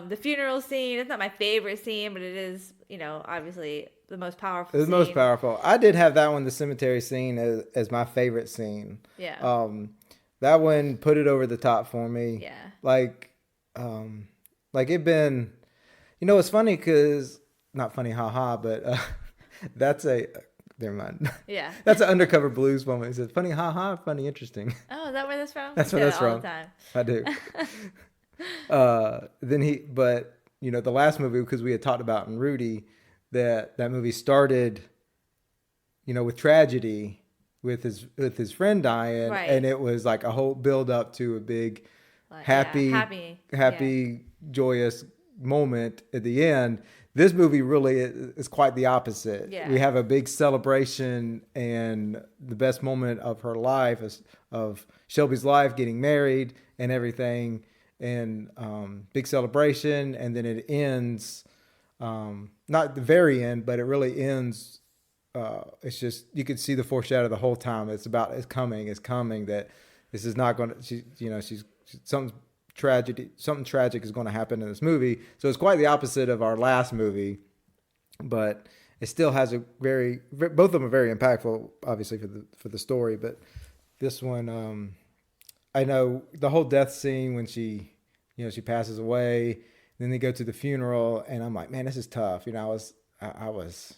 the funeral scene, it's not my favorite scene, but it is, obviously the most powerful It's the most powerful. I did have that one, the cemetery scene, as my favorite scene. Yeah. That one put it over the top for me. Yeah. Like it been, it's funny because, not funny, haha, but that's never mind. Yeah. That's an Undercover Blues moment. He says, funny, haha, funny, interesting. Oh, is that where that's from? That's where that's from. All the time. I do. But the last movie, because we had talked about in Rudy, that movie started, with tragedy, with his friend dying, right. And it was like a whole build up to a big, happy, joyous moment at the end. This movie really is quite the opposite. Yeah. We have a big celebration, and the best moment of her life, of Shelby's life, getting married and everything, and big celebration, and then it ends, not the very end, but it really ends. It's just, you could see the foreshadow the whole time. It's coming, that this is not going to, she's something tragic is going to happen in this movie. So it's quite the opposite of our last movie, but it still has both of them are very impactful, obviously for the story. But this one, I know the whole death scene when she passes away, then they go to the funeral, and I'm like, man, this is tough. I was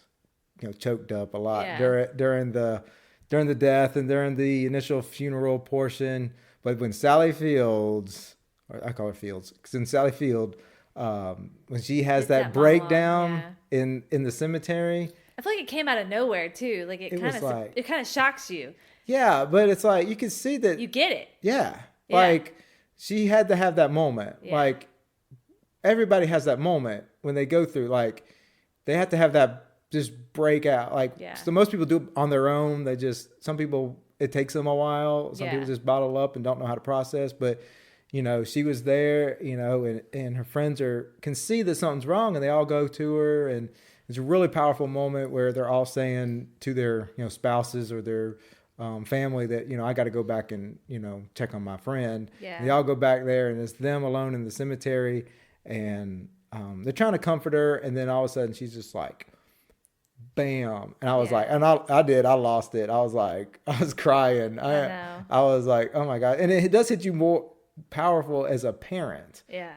choked up a lot during the death and during the initial funeral portion. But when Sally Fields, or I call her Fields, because in Sally Field, when she has that breakdown in the cemetery, I feel like it came out of nowhere too. Like it kind of shocks you. Yeah, but it's like you can see that you get it. Yeah, like she had to have that moment. Yeah. Like everybody has that moment when they go through. Like they have to have that just breakout. Like so most people do it on their own. Some people it takes them a while. Some people just bottle up and don't know how to process, but. She was there, and her friends can see that something's wrong, and they all go to her, and it's a really powerful moment where they're all saying to their, spouses or their family that, I got to go back and, check on my friend. Yeah. And they all go back there, and it's them alone in the cemetery, and they're trying to comfort her, and then all of a sudden she's just like, bam. And I was like, and I lost it. I was like, I was crying. I was like, oh my God. And it does hit you more powerful as a parent. Yeah.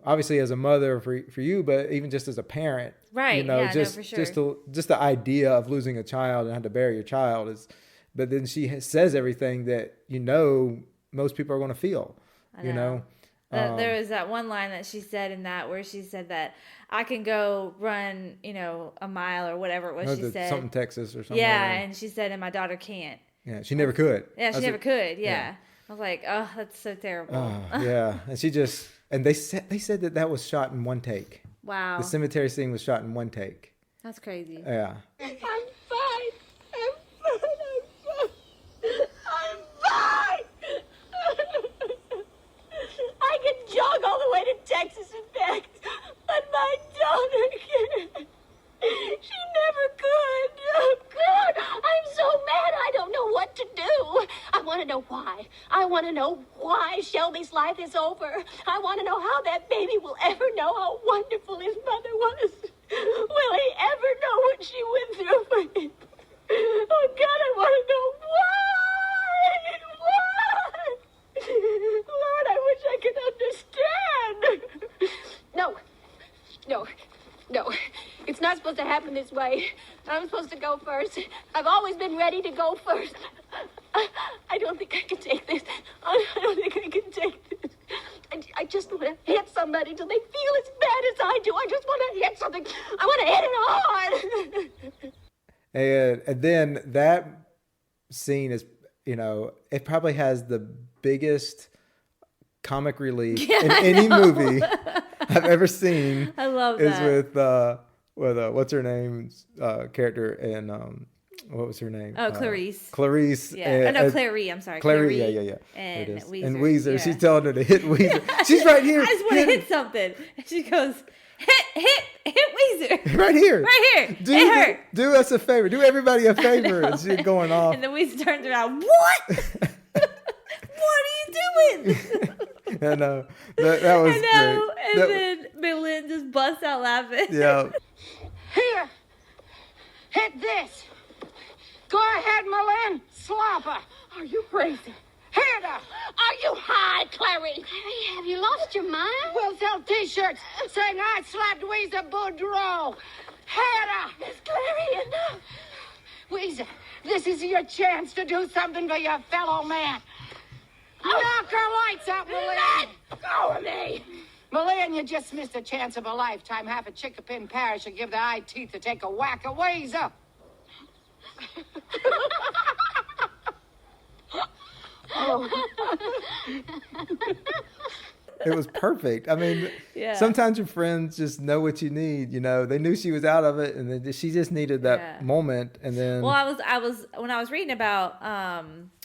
Obviously as a mother for you, but even just as a parent, right? For sure. Just the idea of losing a child and having to bury your child is, but then she says everything that most people are going to feel. There was that one line that she said in that where she said that I can go run, a mile or whatever it was. She said something Texas or something. Yeah, and she said, and my daughter can't. Yeah, she never could. Yeah, she never could. Yeah. I was like, oh, that's so terrible. Yeah, and she just. And they said that was shot in one take. Wow. The cemetery scene was shot in one take. That's crazy. Yeah. I'm fine. I'm fine. I can jog all the way to Texas and back, but my daughter can't. She never could. Oh, God, I'm so mad I don't know what to do. I want to know why. I want to know why Shelby's life is over. I want to know how that baby will ever know how wonderful his mother was. Will he ever know what she went through for him? Oh, God, I want to know why. Why? Lord, I wish I could understand. No. It's not supposed to happen this way. I'm supposed to go first. I've always been ready to go first. I don't think I can take this. I don't think I can take this. I just want to hit somebody till they feel as bad as I do. I just want to hit something. I want to hit it hard. And then that scene is, it probably has the biggest comic relief in any movie I've ever seen. I love that. Is with what's her name's character and what was her name? Oh, Clarice. Clarice. Yeah. Clary. I'm sorry. Clary. Yeah. And Weezer. And Weezer. Yeah. She's telling her to hit Weezer. She's right here. I just want to hit something. And she goes, hit Weezer. Right here. Hit her. Do us a favor. Do everybody a favor. And she's going off. And then Weezer turns around. What? What are you doing? I know. That was great. And then Millen just busts out laughing. Yeah. Here. Hit this. Go ahead, Malin. Slapper. Are you crazy? Hit her. Are you high, Clary? Clary, have you lost your mind? We'll sell T-shirts saying I slapped Weezer Boudreaux. Hit her. Miss Clary, enough. Weezer, this is your chance to do something for your fellow man. Knock her lights out, Malin. Let go of me. Malin, you just missed a chance of a lifetime. Half a Chickapin parish would give the eye teeth to take a whack of Weezer. It was perfect. I mean, sometimes your friends just know what you need. They knew she was out of it, and then she just needed that moment. And then, well, I was when I was reading about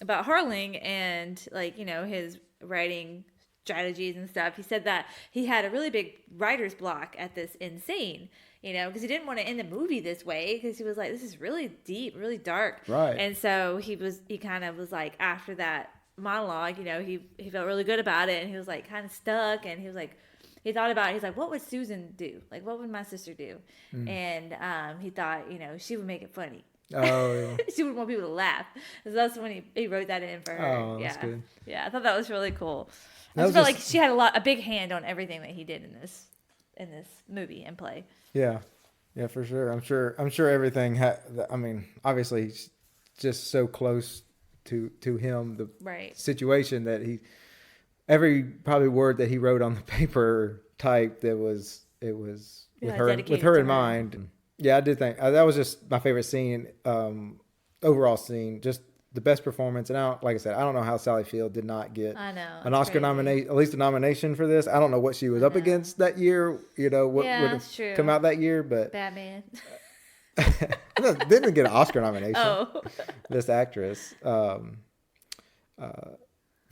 Harling and his writing strategies and stuff. He said that he had a really big writer's block at this Insane. Because he didn't want to end the movie this way, because he was like, this is really deep, really dark. Right. And so he kind of was like, after that monologue, he felt really good about it, and he was like kind of stuck, and he was like, he thought about it, he's like, what would Susan do? Like, what would my sister do? And he thought, she would make it funny. Oh, yeah. She would want people to laugh. So that's when he wrote that in for her. Oh, that's good. Yeah, I thought that was really cool. I just felt like she had a big hand on everything that he did in this movie and play. Yeah, for sure. I'm sure everything obviously he's just so close to him, the situation that every probably word that he wrote on the paper typed, it was with her in mind. Yeah, I did think that was just my favorite scene, overall scene, just the best performance. And like I said, I don't know how Sally Field did not get an Oscar nomination, at least a nomination for this. I don't know what she was up against that year. What would have come out that year, but Batman didn't get an Oscar nomination. This actress,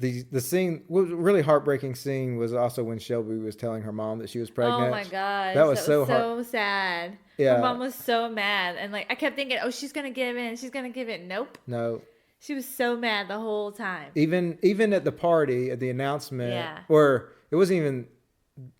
the scene, what was a really heartbreaking scene was also when Shelby was telling her mom that she was pregnant. Oh my gosh. That was so sad. Yeah. Her mom was so mad. And like I kept thinking, oh, she's going to give in. She's going to give in. Nope. No. She was so mad the whole time. Even at the party, at the announcement, Yeah. or it wasn't even,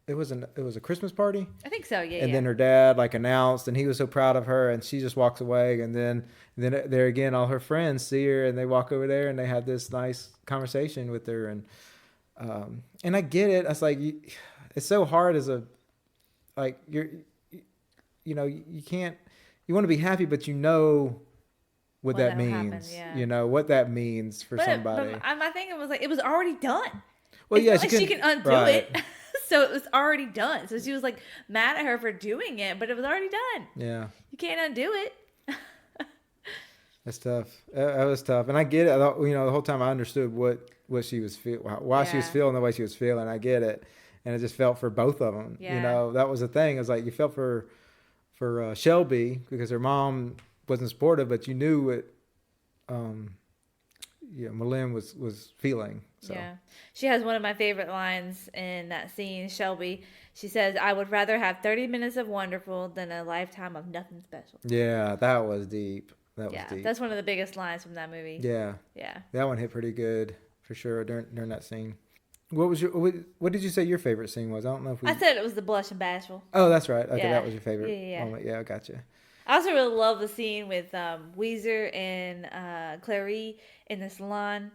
it was a Christmas party. I think so, yeah. And then her dad like announced, and he was so proud of her, and she just walks away, and then there again, all her friends see her, and they walk over there, and they have this nice conversation with her, and I get it. It's like it's so hard as a like you can't, you want to be happy, but you know what that means. Happen, yeah. You know what that means for somebody. But my thing was like it was already done. Well, yeah, she can undo it. So it was already done. So she was like mad at her for doing it, but it was already done. Yeah. You can't undo it. That's tough. That was tough. And I get it. The whole time I understood what she was feeling, why she was feeling the way she was feeling. I get it. And it just felt for both of them. Yeah. That was the thing. It was like you felt for Shelby because her mom wasn't supportive, but you knew what Malin was feeling. So. Yeah. She has one of my favorite lines in that scene, Shelby. She says, I would rather have 30 minutes of wonderful than a lifetime of nothing special. Yeah, that was deep. That was deep. That's one of the biggest lines from that movie. Yeah. Yeah. That one hit pretty good for sure during that scene. What did you say your favorite scene was? I don't know if I said it was the blush and bashful. Oh, that's right. Okay, yeah. that was your favorite yeah. moment. Yeah, I gotcha. I also really love the scene with Weezer and Clary in the salon.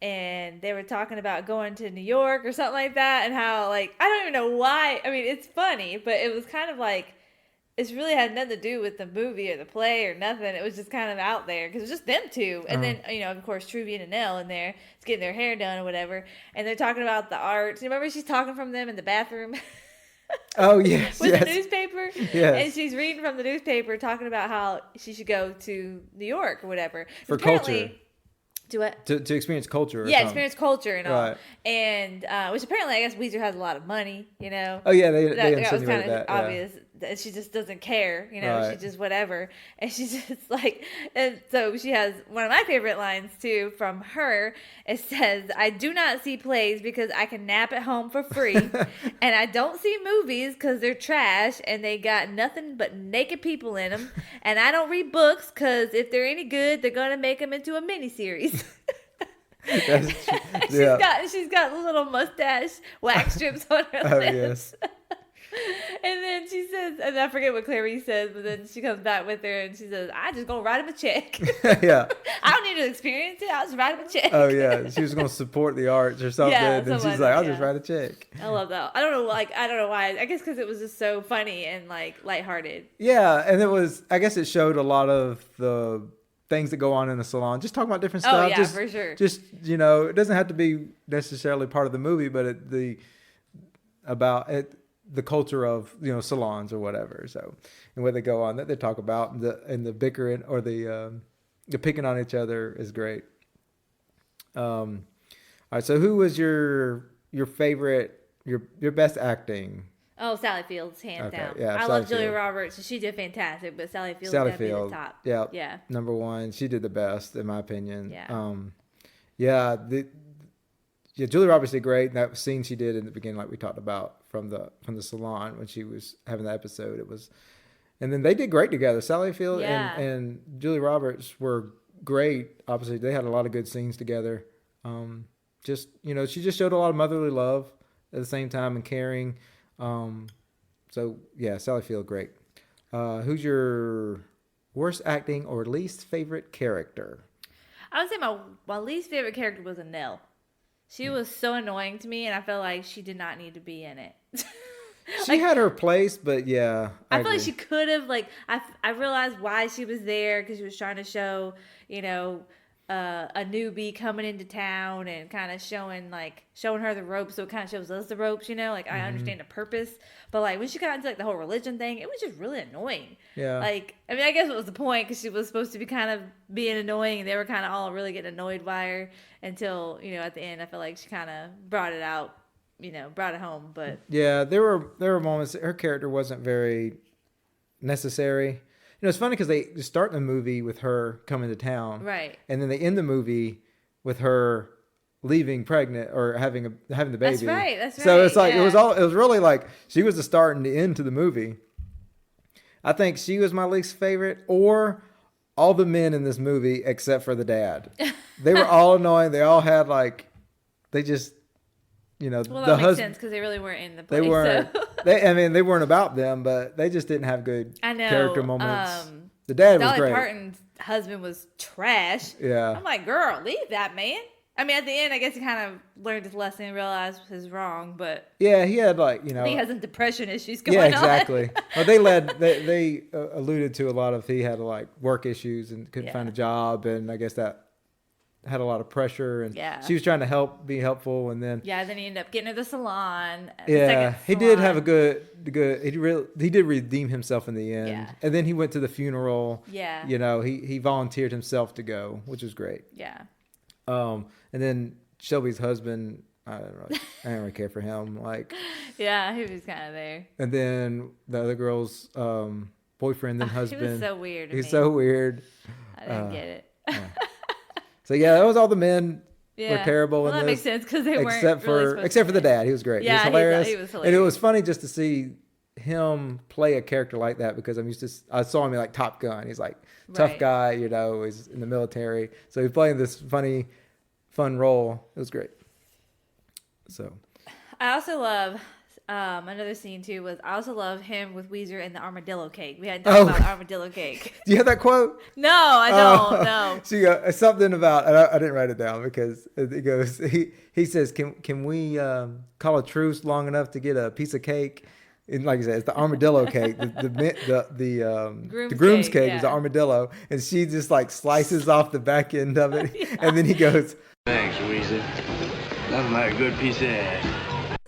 And they were talking about going to New York or something like that. And how, like, I don't even know why. I mean, it's funny, but it was kind of like, it's really had nothing to do with the movie or the play or nothing. It was just kind of out there because it was just them two. And then, of course, Truvy and Annelle in there. It's getting their hair done or whatever. And they're talking about the art. You remember she's talking from them in the bathroom? Oh, yes. With the newspaper? Yes. And she's reading from the newspaper talking about how she should go to New York or whatever. For culture. To what? To experience culture. Experience culture and all. Right. And which apparently I guess Weezer has a lot of money, you know. Oh yeah, they that was kind of that, obvious. That she just doesn't care, you know. Right. She just whatever, and she's just like, and so she has one of my favorite lines too from her. It says, "I do not see plays because I can nap at home for free, and I don't see movies because they're trash and they got nothing but naked people in them, and I don't read books because if they're any good, they're gonna make them into a miniseries." She's got little mustache wax strips on her lips. Yes. And then she says, and I forget what Clarice says, but then she comes back with her and she says, I just gonna write him a check. Yeah. I don't need to experience it. I'll just write him a check. Oh yeah. She was gonna support the arts or something. Yeah, and she's like, I'll just write a check. I love that. I don't know why. I guess because it was just so funny and like lighthearted. Yeah, and I guess it showed a lot of the things that go on in the salon. Just talking about different stuff. Oh yeah, for sure. Just it doesn't have to be necessarily part of the movie, but the culture of salons or whatever. So, and what they go on that they talk about and the bickering or the picking on each other is great. All right. So who was your favorite, your best acting? Oh, Sally Fields, hands down. Yeah, I love Julia Roberts. She did fantastic, but Sally Fields got to be the top. Yeah. Yeah. Number one. She did the best, in my opinion. Yeah. Julia Roberts did great. That scene she did in the beginning, like we talked about from the salon when she was having the episode, and then they did great together. Sally Field and Julia Roberts were great. Obviously, they had a lot of good scenes together. She just showed a lot of motherly love at the same time and caring. Sally Field, great. Who's your worst acting or least favorite character? I would say my least favorite character was Annelle. She was so annoying to me, and I felt like she did not need to be in it. She had her place, but yeah. I feel like she could have, I realized why she was there, because she was trying to show, a newbie coming into town and kind of showing her the ropes, so it kind of shows us the ropes, I understand the purpose, but when she got into the whole religion thing, it was just really annoying. Yeah. I guess it was the point, because she was supposed to be kind of being annoying, and they were kind of all really getting annoyed by her until, at the end, I feel like she kind of brought it out, brought it home, but. Yeah, there were moments that her character wasn't very necessary. It's funny because they start the movie with her coming to town. Right. And then they end the movie with her leaving pregnant or having the baby. That's right. So it's like it was really like she was the start and the end to the movie. I think she was my least favorite, or all the men in this movie except for the dad. They were all annoying. They all had they just, well, that makes sense because they really weren't in the play. They weren't. So. They weren't about them, but they just didn't have good character moments. The dad was great. Dolly Parton's husband was trash. Yeah. I'm like, girl, leave that man. I mean, at the end, I guess he kind of learned his lesson and realized his wrong, but yeah, he had he has some depression issues going on. Yeah, exactly. Well, they alluded to a lot of he had work issues and couldn't find a job, and I guess that had a lot of pressure, and she was trying to be helpful, and then then he ended up getting her the salon. He did have a good. He did redeem himself in the end, and then he went to the funeral. Yeah, he volunteered himself to go, which was great. Yeah. And then Shelby's husband, I didn't really care for him. Yeah, he was kind of there. And then the other girl's boyfriend, then husband. He was so weird. He's so weird. I didn't get it. Yeah. So that was all the men were terrible. Well, that makes sense because they weren't except for the dad. He was great. Yeah, he was hilarious. He was hilarious. And it was funny just to see him play a character like that because I saw him in Top Gun. He's tough guy, he's in the military. So he's playing this fun role. It was great. So I also love another scene too was I also love him with Weezer and the armadillo cake. We hadn't talked about armadillo cake. Do you have that quote? No, I don't. No. So something about, and I didn't write it down because it goes. He says, "Can we call a truce long enough to get a piece of cake?" And like I said, it's the armadillo cake. The groom's cake is the armadillo, and she just slices off the back end of it, and then he goes, "Thanks, Weezer. Nothing like a good piece of ass."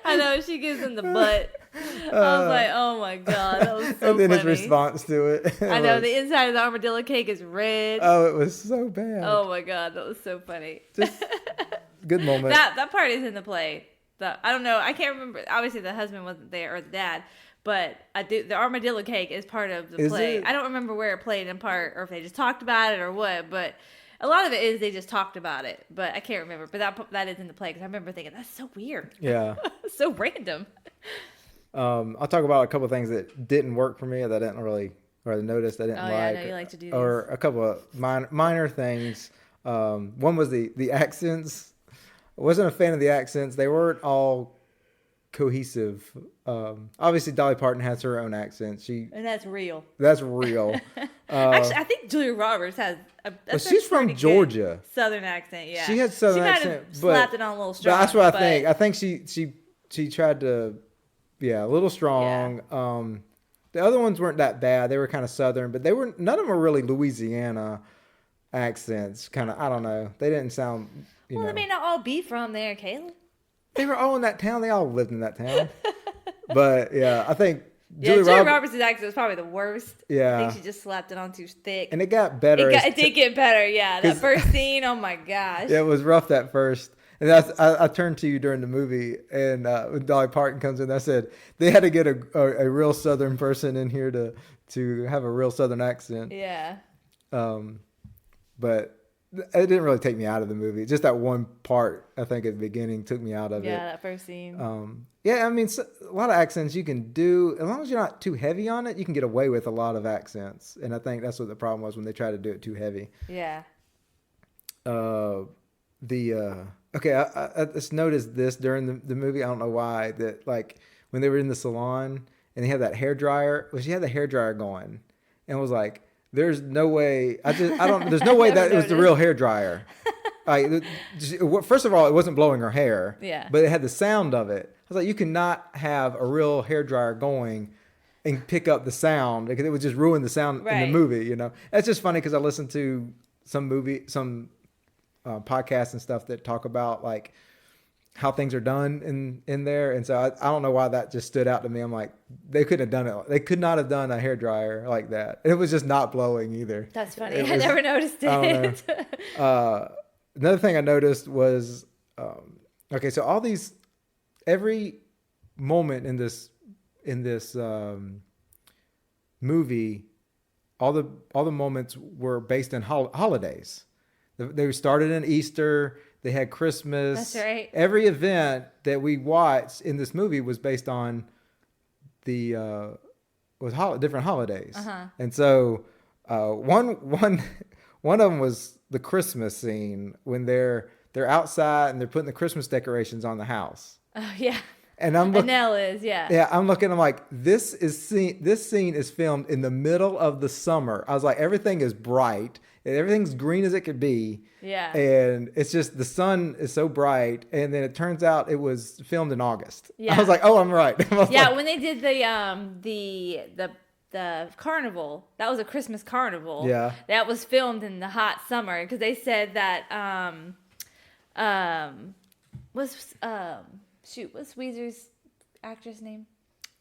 I know, she gives him the butt. I was like, oh my God, that was so and then funny. his response to it. I know, the inside of the armadillo cake is red. Oh, it was so bad. Oh my God, that was so funny. Just good moment. That part is in the play. I don't know, I can't remember. Obviously, the husband wasn't there, or the dad. But the armadillo cake is part of the play. I don't remember where it played in part, or if they just talked about it, or what. But a lot of it is they just talked about it. But I can't remember. But that is in the play because I remember thinking that's so weird. Yeah, so random. I'll talk about a couple of things that didn't work for me that I didn't really notice. I didn't like. I know you like to do these. Or a couple of minor things. One was the accents. I wasn't a fan of the accents. They weren't all cohesive. Obviously, Dolly Parton has her own accent. And that's real. That's real. Actually, I think Julia Roberts has. She's from Georgia. Southern accent, yeah. She had Southern accent, but slapped it on a little strong. But that's what I think. I think she tried to, a little strong. Yeah. The other ones weren't that bad. They were kind of Southern, but none of them were really Louisiana accents. Kind of, I don't know. They didn't sound. Well, they may not all be from there, Caleb. They were all in that town. They all lived in that town. But yeah, I think Julia Roberts' accent was probably the worst. Yeah, I think she just slapped it on too thick. And it got better. It did get better. Yeah, that first scene. Oh my gosh. Yeah, it was rough at first. And I turned to you during the movie, and when Dolly Parton comes in, I said they had to get a real Southern person in here to have a real Southern accent. Yeah. But it didn't really take me out of the movie. Just that one part, I think, at the beginning took me out of it. Yeah, that first scene. Yeah, I mean, a lot of accents you can do. As long as you're not too heavy on it, you can get away with a lot of accents. And I think that's what the problem was when they tried to do it too heavy. Yeah. Okay, I just noticed this during the movie. I don't know why. That when they were in the salon and they had that hairdryer. Well, she had the hairdryer going and was like, there's no way. There's no way that it was the real hairdryer. First of all, it wasn't blowing her hair. Yeah. But it had the sound of it. I was like, you cannot have a real hairdryer going and pick up the sound because it would just ruin the sound in the movie. That's just funny because I listened to some podcasts and stuff that talk about how things are done in there, and so I don't know why that just stood out to me. I'm like, they couldn't have done it. They could not have done a hairdryer like that. And it was just not blowing either. That's funny. I never noticed it. Another thing I noticed was, so every moment in this movie, all the moments were based in holidays. They started in Easter. They had Christmas. That's right. Every event that we watched in this movie was based on the different holidays. And so one of them was the Christmas scene when they're outside and they're putting the Christmas decorations on the house. Oh yeah. And I'm looking. Nell is, yeah. Yeah, I'm looking. I'm like, this scene is filmed in the middle of the summer. I was like, everything is bright. Everything's green as it could be. Yeah. And it's just the sun is so bright, and then it turns out it was filmed in August. Yeah. I was like, oh, I'm right. Yeah, when they did the carnival, that was a Christmas carnival. Yeah. That was filmed in the hot summer because they said that what's Weezer's actress name?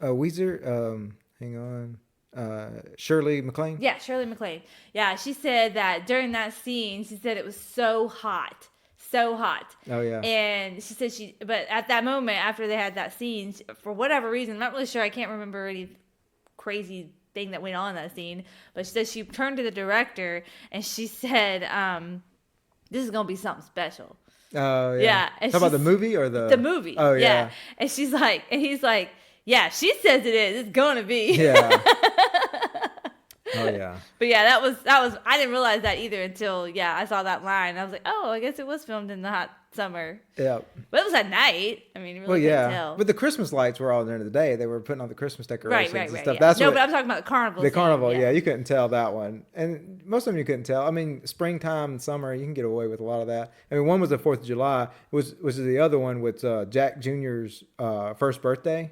Weezer. Hang on. Shirley MacLaine. Yeah, Shirley MacLaine. Yeah, she said that during that scene, she said it was so hot. Oh yeah. And she said but at that moment, after they had that scene, for whatever reason, I'm not really sure, I can't remember any crazy thing that went on in that scene, but she said she turned to the director and she said, this is going to be something special. Oh yeah. Yeah. And talk about the movie or the movie. Oh yeah. And he's like, yeah, she says it is. It's going to be. Yeah. Oh yeah. But yeah, that was I didn't realize that either until I saw that line. I was like, oh, I guess it was filmed in the hot summer. Yeah. But it was at night. I mean, you really couldn't tell. But the Christmas lights were all at the end of the day. They were putting on the Christmas decorations and stuff. Yeah. That's but I'm talking about the carnival. The carnival, yeah, you couldn't tell that one. And most of them you couldn't tell. I mean, springtime and summer, you can get away with a lot of that. I mean, one was the 4th of July. Was the other one with Jack Jr.'s first birthday.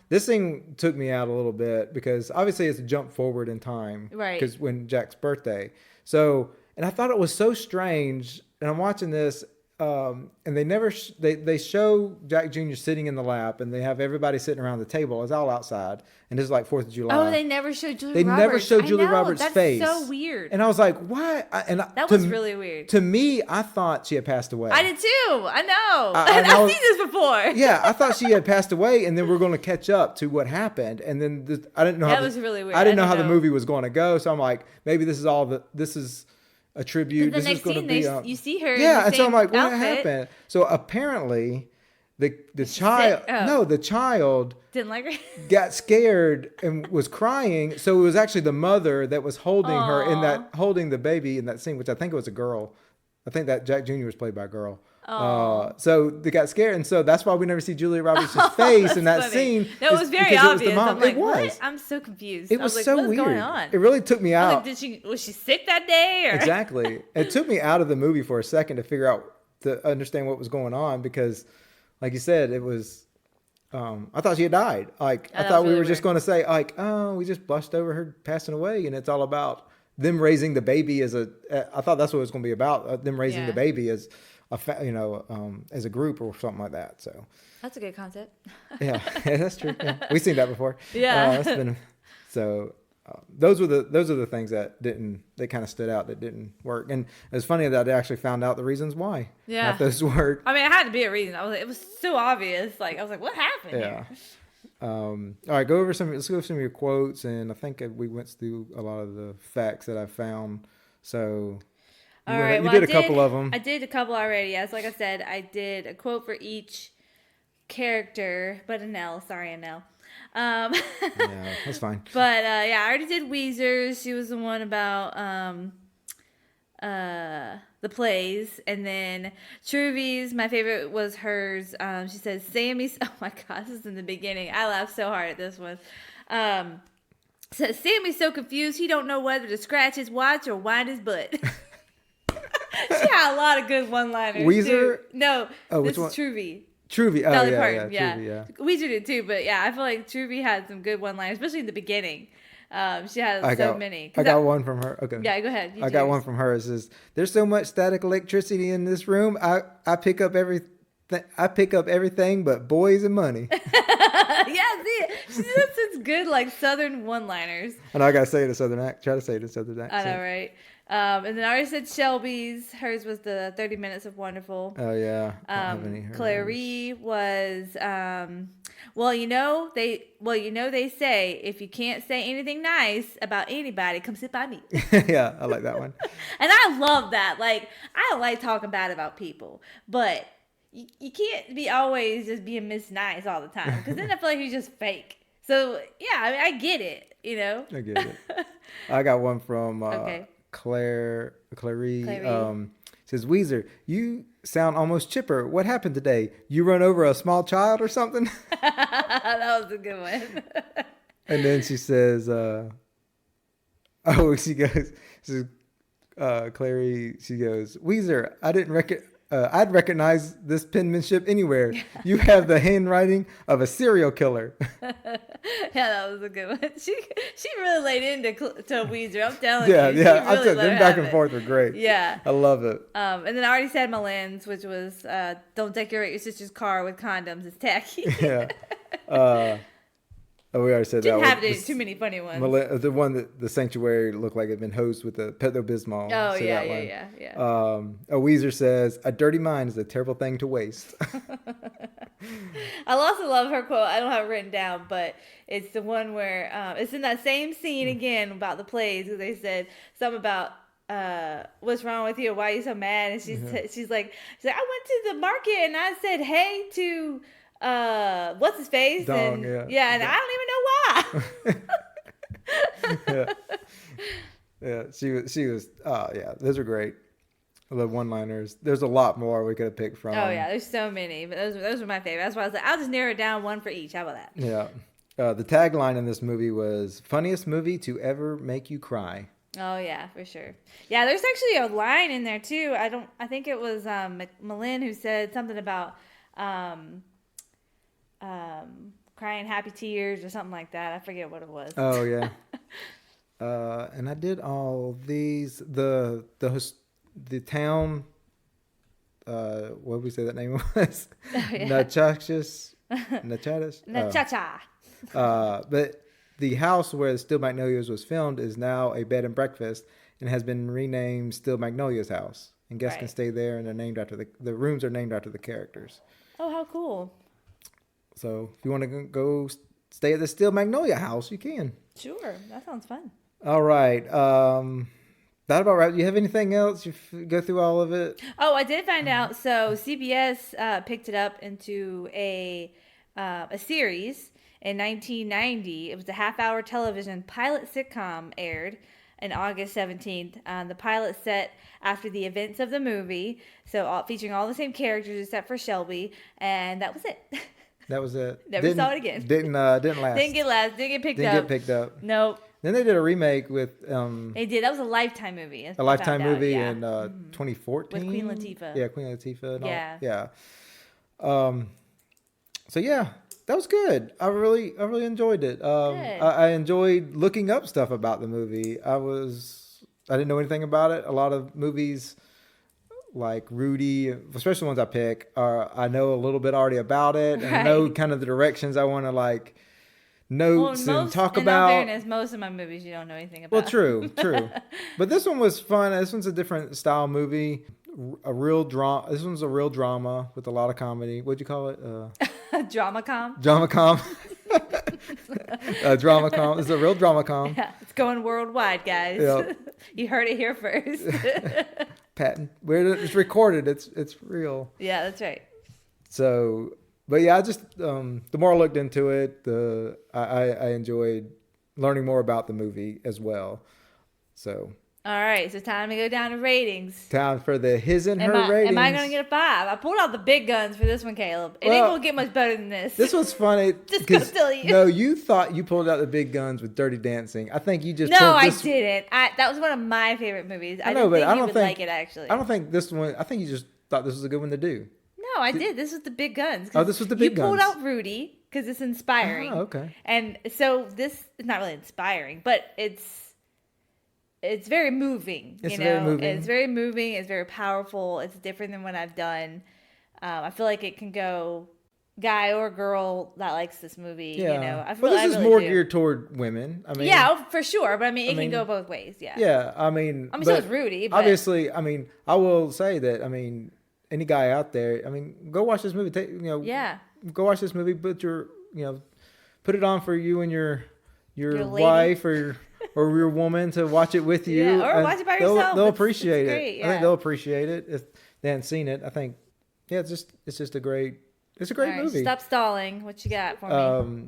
This thing took me out a little bit because obviously it's a jump forward in time. Right. Because when Jack's birthday. So, and I thought it was so strange. And I'm watching this. And they never they show Jack Jr. sitting in the lap, and they have everybody sitting around the table. It's all outside, and this is like 4th of July. Oh, they never showed Julia Roberts. They never showed Julia Roberts' face. That's so weird. And I was like, why? That was really weird. To me, I thought she had passed away. I did too. I know. I've seen this before. Yeah, I thought she had passed away, and then we're going to catch up to what happened. And then I didn't know that was really weird. I didn't know how the movie was going to go, so I'm like, maybe this is a tribute. The next scene, you see her. Yeah, and so I'm like, what happened? So apparently, the child, the child didn't like her. Got scared and was crying. So it was actually the mother that was holding her holding the baby in that scene, which I think it was a girl. I think that Jack Jr. was played by a girl. So they got scared, and so that's why we never see Julia Roberts' face in that scene. That was very obvious. It was the mom. I'm like, it was. What? I'm so confused. It was like, so what's weird. Going on? It really took me out. Like, was she sick that day? Or? Exactly. It took me out of the movie for a second to figure out, to understand what was going on, because, like you said, it was. I thought she had died. Like I thought we were just going to say, like, oh, we just brushed over her passing away, and it's all about them raising the baby as a. I thought that's what it was going to be about. Them raising the baby as as a group or something like that. So that's a good concept. yeah, that's true. Yeah. We've seen that before. Yeah. Those are the things that kind of stood out that didn't work. And it's funny that I actually found out the reasons why. Yeah. Those worked. I mean, it had to be a reason. It was so obvious. Like I was like, what happened here? All right, let's go over some of your quotes, and I think we went through a lot of the facts that I found. So you did a couple of them. I did a couple already. Yes, like I said, I did a quote for each character, but Anel. Sorry, Anel. Yeah, that's fine. But I already did Weezer's. She was the one about the plays, and then Truvy's. My favorite was hers. She says, "Sammy's." Oh my God, this is in the beginning. I laughed so hard at this one. Says, "Sammy's so confused. He don't know whether to scratch his watch or wind his butt." She had a lot of good one-liners. Weezer? Too. No, this is Truvy. Truvy. Oh, Dolly yeah, Parton, yeah. Truvy, yeah. Weezer did too, but yeah, I feel like Truvy had some good one-liners, especially in the beginning. She has many. I got one from her. Okay. Yeah, go ahead. I got one from her. It says, "There's so much static electricity in this room. I pick up everything. I pick up everything but boys and money." Yeah, see, she has such good like Southern one-liners. And I gotta say it in Southern accent. Try to say it in Southern accent. I know, right? And then I already said Shelby's. Hers was the 30 Minutes of Wonderful. Oh yeah. Clary was they say if you can't say anything nice about anybody, come sit by me. Yeah, I like that one. And I love that. Like, I don't like talking bad about people, but you can't be always just being Miss Nice all the time, because then I feel like you're just fake. So yeah, I mean, I get it, I get it. I got one from Clary. Says, Weezer, you sound almost chipper. What happened today? You run over a small child or something? That was a good one. And then she says, Clary, she goes, Weezer, I'd recognize this penmanship anywhere. You have the handwriting of a serial killer. Yeah, that was a good one. She really laid into Weezer. I'm telling you. Yeah. I said them back and forth were great. Yeah, I love it. And then I already said Malin's, which was don't decorate your sister's car with condoms. It's tacky. Yeah. We already said Didn't that. Didn't have too many funny ones. The one that the sanctuary looked like it had been hosed with the Pepto-Bismol. Oh, so yeah. Weezer says, a dirty mind is a terrible thing to waste. I also love her quote. I don't have it written down, but it's the one where it's in that same scene again about the plays, because they said something about what's wrong with you? Why are you so mad? And she's like, I went to the market and I said hey to what's his face? Dog, and I don't even know why. Yeah, she was those are great. The one-liners. There's a lot more we could have picked from. Oh yeah, there's so many, but those were my favorite. That's why I was like, I'll just narrow it down one for each. How about that? Yeah. The tagline in this movie was funniest movie to ever make you cry. Oh yeah, for sure. Yeah, there's actually a line in there too. I think it was Malin who said something about crying happy tears or something like that. I forget what it was. Oh yeah. And I did all these the town, what would we say that name was? Oh, yeah. Nachacha. But the house where the Still Magnolias was filmed is now a bed and breakfast and has been renamed Still Magnolias House. And guests can stay there, and they're named after the rooms are named after the characters. Oh, how cool. So if you want to go stay at the Still Magnolia House, you can. Sure, that sounds fun. All right. That about right. You have anything else? You go through all of it? Oh, I did find out. So CBS picked it up into a series in 1990. It was a half-hour television pilot sitcom aired on August 17th. The pilot set after the events of the movie, so featuring all the same characters except for Shelby, and that was it. That was it. Never saw it again. Didn't last. Didn't get picked up. Didn't get picked up. Nope. Then they did a remake with. They did. That was a Lifetime movie. A Lifetime movie in 2014. With Queen Latifah. Yeah, Queen Latifah. And yeah. All. Yeah. So yeah, that was good. I really enjoyed it. I enjoyed looking up stuff about the movie. I didn't know anything about it. A lot of movies like Rudy, especially the ones I pick, I know a little bit already about it, and I know kind of the directions I want to like notes and talk about. In all fairness, most of my movies you don't know anything about. Well, true. But this one was fun. This one's a different style movie. A real drama. This one's a real drama with a lot of comedy. What'd you call it? Dramacom. Dramacom. Dramacom. It's a real Dramacom. Yeah, it's going worldwide, guys. Yep. You heard it here first. Patent. Where it's recorded, it's real. Yeah, that's right. So, but yeah, I just the more I looked into it, I enjoyed learning more about the movie as well. So. All right, so time to go down to ratings. Time for the his and her ratings. Am I going to get a 5? I pulled out the big guns for this one, Caleb. It ain't going to get much better than this. This was funny. Just going to steal you. No, you thought you pulled out the big guns with Dirty Dancing. I think you just No, I didn't. That was one of my favorite movies. I don't think you would like it, actually. I don't think this one, I think you just thought this was a good one to do. No, I did. This was the big guns. Oh, this was the big guns. You pulled out Rudy because it's inspiring. Oh, okay. And so this is not really inspiring, but it's very moving. It's very moving. It's very moving. It's very powerful. It's different than what I've done. I feel like it can go guy or girl that likes this movie. Yeah. You know, But this is more geared toward women. I mean, yeah, for sure. But I mean, it can go both ways. Yeah. Yeah. I mean, so is Rudy. But... Obviously, I mean, I will say that. I mean, any guy out there, I mean, go watch this movie. Yeah. Go watch this movie. Put it on for you and your wife or your woman to watch it with you. Yeah, or watch it by yourself. They'll appreciate it. Yeah. I think they'll appreciate it if they haven't seen it. I think, yeah, it's just a great movie. Stop stalling. What you got for me?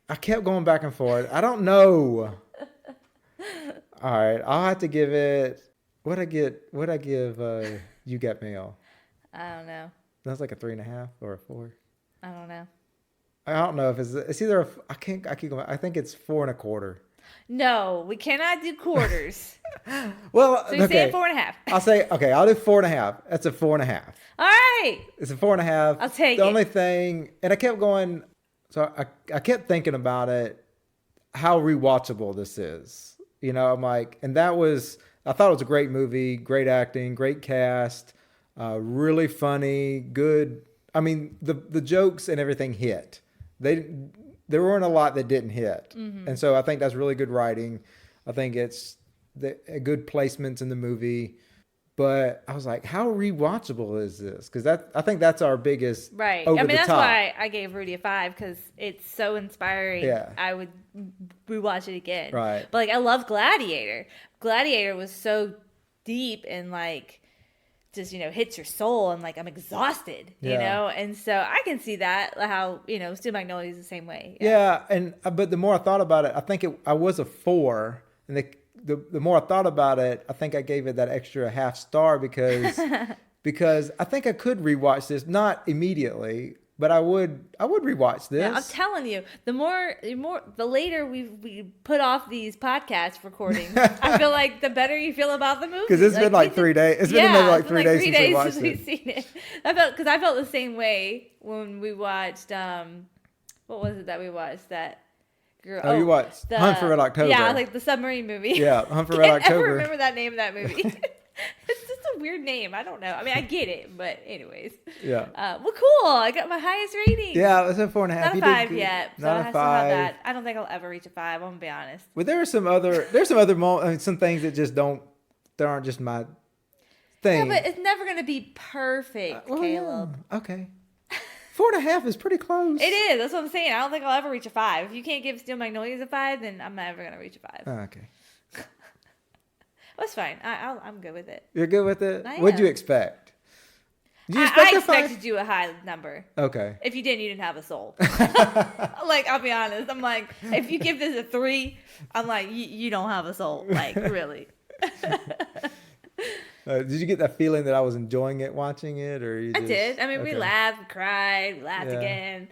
I kept going back and forth. I don't know. All right, I'll have to give it. What'd I give? You Got Mail. I don't know. That's like a 3.5 or a 4. I don't know. I don't know if it's either I keep going. I think it's 4.25. No, we cannot do quarters. Well, so you say 4.5. I'll say okay. I'll do 4.5. That's a 4.5. All right. It's a 4.5. I'll take the it. Only thing, and I kept going. So I kept thinking about it, how rewatchable this is. You know, I'm like, and I thought it was a great movie, great acting, great cast, really funny, good. I mean, the jokes and everything hit. There weren't a lot that didn't hit. Mm-hmm. And so I think that's really good writing. I think it's good placements in the movie. But I was like, how rewatchable is this? Because I think that's our biggest right. Over I mean, the that's top. why I gave Rudy a 5 because it's so inspiring. Yeah. I would rewatch it again. Right. But like, I love Gladiator. Gladiator was so deep and like just hits your soul and like I'm exhausted. You know, and so I can see that how Steel Magnolias the same way. Yeah, and but the more I thought about it, I think I was a 4, and the more I thought about it, I think I gave it that extra half star because I think I could rewatch this, not immediately, but I would rewatch this. Yeah, I'm telling you, the later we put off these podcast recordings, I feel like the better you feel about the movie. Because it's been like 3 days. It's been maybe like 3 days since we watched it. We've seen it. I felt the same way when we watched. What was it that we watched? That girl. Oh, you watched Hunt for Red October. Yeah, like the submarine movie. Yeah, Hunt for Red October. I never remember that name of that movie. It's just a weird name. I don't know. I mean, I get it, but anyways. Yeah. Well, cool. I got my highest rating. Yeah, it's a 4.5. Not a 5 yet. So Not I a 5. still have that. I don't think I'll ever reach a 5. I'm gonna be honest. But there's some other moments, some things that just aren't just my thing. Yeah, but it's never gonna be perfect, Caleb. Yeah. Okay. 4.5 is pretty close. It is. That's what I'm saying. I don't think I'll ever reach a 5. If you can't give Steel Magnolias a 5, then I'm never gonna reach a 5. Oh, okay. That's fine. I'm good with it. You're good with it? I What'd you am. expect? Did you I expect expected you a high number. Okay. If you didn't have a soul. Like, I'll be honest. I'm like, if you give this a 3, I'm like, you don't have a soul. Like, really. Did you get that feeling that I was enjoying it, watching it, or you? I did. I mean, we laughed, we cried, we laughed again.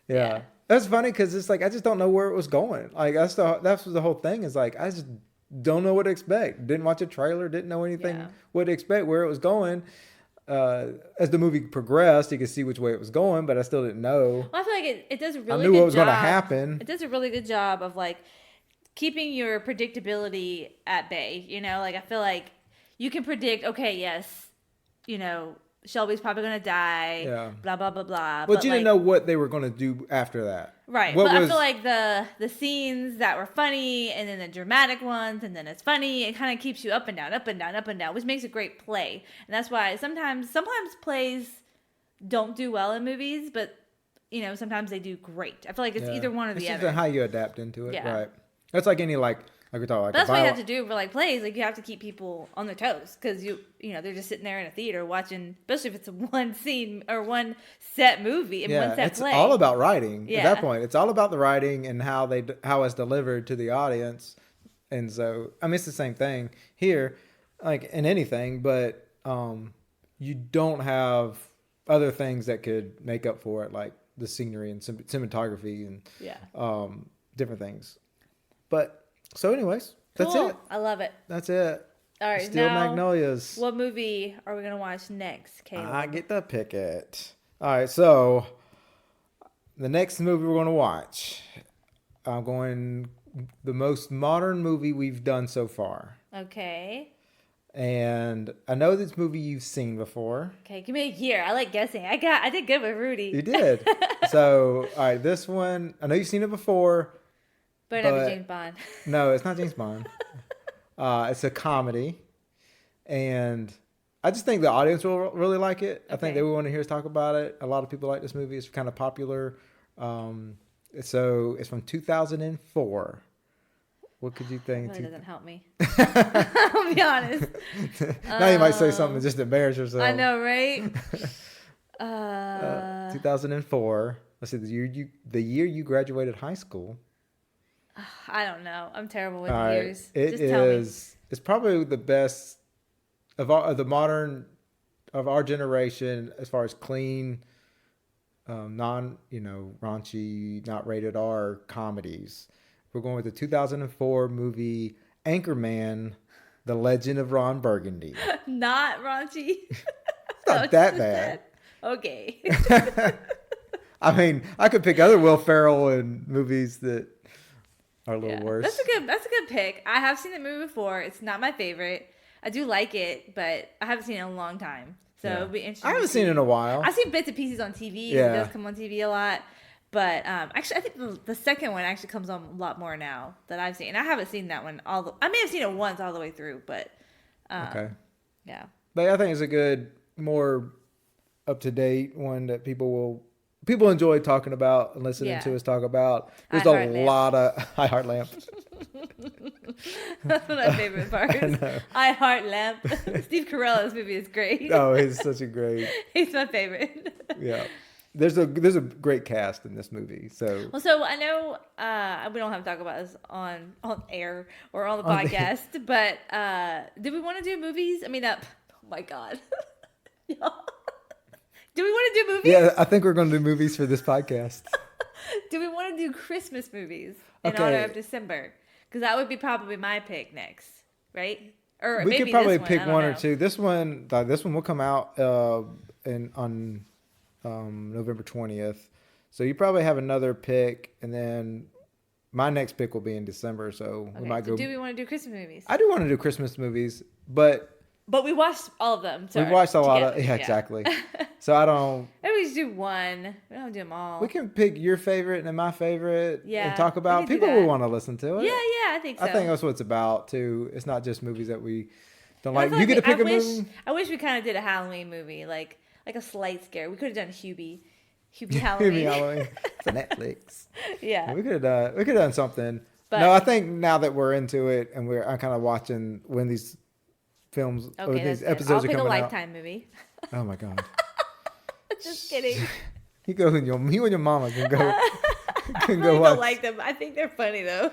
Yeah. That's funny because it's like I just don't know where it was going. Like that's the whole thing. Is like I just don't know what to expect. Didn't watch a trailer. Didn't know anything what to expect, where it was going. As the movie progressed, you could see which way it was going, but I still didn't know. Well, I feel like it does a really good job. I knew what was going to happen. It does a really good job of like keeping your predictability at bay. Like I feel like you can predict, okay, yes, Shelby's probably going to die, blah, blah, blah, blah. But you didn't know what they were going to do after that. Right. But I feel like the scenes that were funny and then the dramatic ones and then it's funny, it kind of keeps you up and down, up and down, up and down, which makes a great play. And that's why sometimes plays don't do well in movies, but, sometimes they do great. I feel like it's either one or the other. It's just how you adapt into it. Yeah. Right. That's like any like we're talking like that's what you have to do for like plays. Like you have to keep people on their toes because they're just sitting there in a theater watching, especially if it's a one scene or one set movie and one set play. It's all about writing at that point. It's all about the writing and how it's delivered to the audience. And so I mean it's the same thing here, like in anything, but you don't have other things that could make up for it, like the scenery and cinematography and different things. But so anyways, that's it. I love it. That's it. All right, Steel Magnolias. What movie are we going to watch next, Caleb? I get to pick it. All right, so the next movie we're going to watch, I'm going the most modern movie we've done so far. Okay. And I know this movie you've seen before. Okay, give me a year. I like guessing. I did good with Rudy. You did. So, all right, this one, I know you've seen it before. But never James Bond. No, it's not James Bond. It's a comedy. And I just think the audience will really like it. Okay. I think they will want to hear us talk about it. A lot of people like this movie. It's kind of popular. So it's from 2004. What could you think? That doesn't help me. I'll be honest. Now you might say something just to embarrass yourself. I know, right? 2004. Let's see, the year you graduated high school. I don't know. I'm terrible with years. It's probably the best of our generation as far as clean, non raunchy, not rated R comedies. We're going with the 2004 movie Anchorman: The Legend of Ron Burgundy. Not raunchy. It's not that bad. Okay. I mean, I could pick other Will Ferrell and movies that are a little worse. That's a good pick. I have seen the movie before. It's not my favorite. I do like it, but I haven't seen it in a long time. So it'll be interesting. I haven't seen it in a while. I've seen bits and pieces on TV. Yeah. It does come on TV a lot. But actually, I think the second one actually comes on a lot more now that I've seen. And I haven't seen that one I may have seen it once all the way through, but okay. Yeah. But I think it's a good, more up-to-date one that people enjoy talking about and listening to us talk about. There's a lot of I Heart Lamp. That's one of my favorite parts. I Heart Lamp. Steve Carell's movie is great. Oh, he's such a great. He's my favorite. Yeah. There's a great cast in this movie. So I know we don't have to talk about this on air or on the podcast, but do we want to do movies? I mean, oh my God. Do we want to do movies? Yeah, I think we're going to do movies for this podcast. Do we want to do Christmas movies in honor of December? Because that would be probably my pick next, right? Or we maybe could probably this pick one or two. This one will come out on November 20th. So you probably have another pick, and then my next pick will be in December. So we might go. Do we want to do Christmas movies? I do want to do Christmas movies, but we watched all of them. We've watched a lot of exactly. So I don't. Maybe we just do one. We don't do them all. We can pick your favorite and my favorite. Yeah, and talk about. People will want to listen to it. Yeah, I think so. I think that's what it's about too. It's not just movies that we don't like. You get to pick a movie. I wish we kind of did a Halloween movie, like a slight scare. We could have done Hubie Halloween. Hubie Halloween. It's a Netflix. Yeah. We could have done something. But, no, I think now that we're into it and I'm kind of watching when these films or these episodes are coming out. I'll pick a Lifetime movie. Oh my God. Just kidding. You and your mama can go. I really don't like them. I think they're funny though.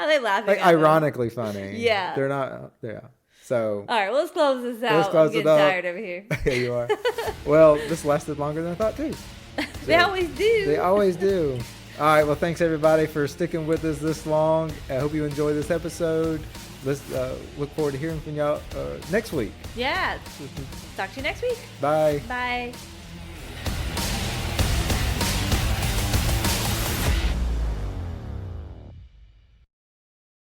I like laughing. Like ironically funny. Yeah. They're not. Yeah. So. All right. Well, let's close this out. I'm getting tired over here. Yeah, you are. Well, this lasted longer than I thought too. They always do. They always do. All right. Well, thanks everybody for sticking with us this long. I hope you enjoyed this episode. Let's look forward to hearing from y'all next week. Yeah. Talk to you next week. Bye. Bye.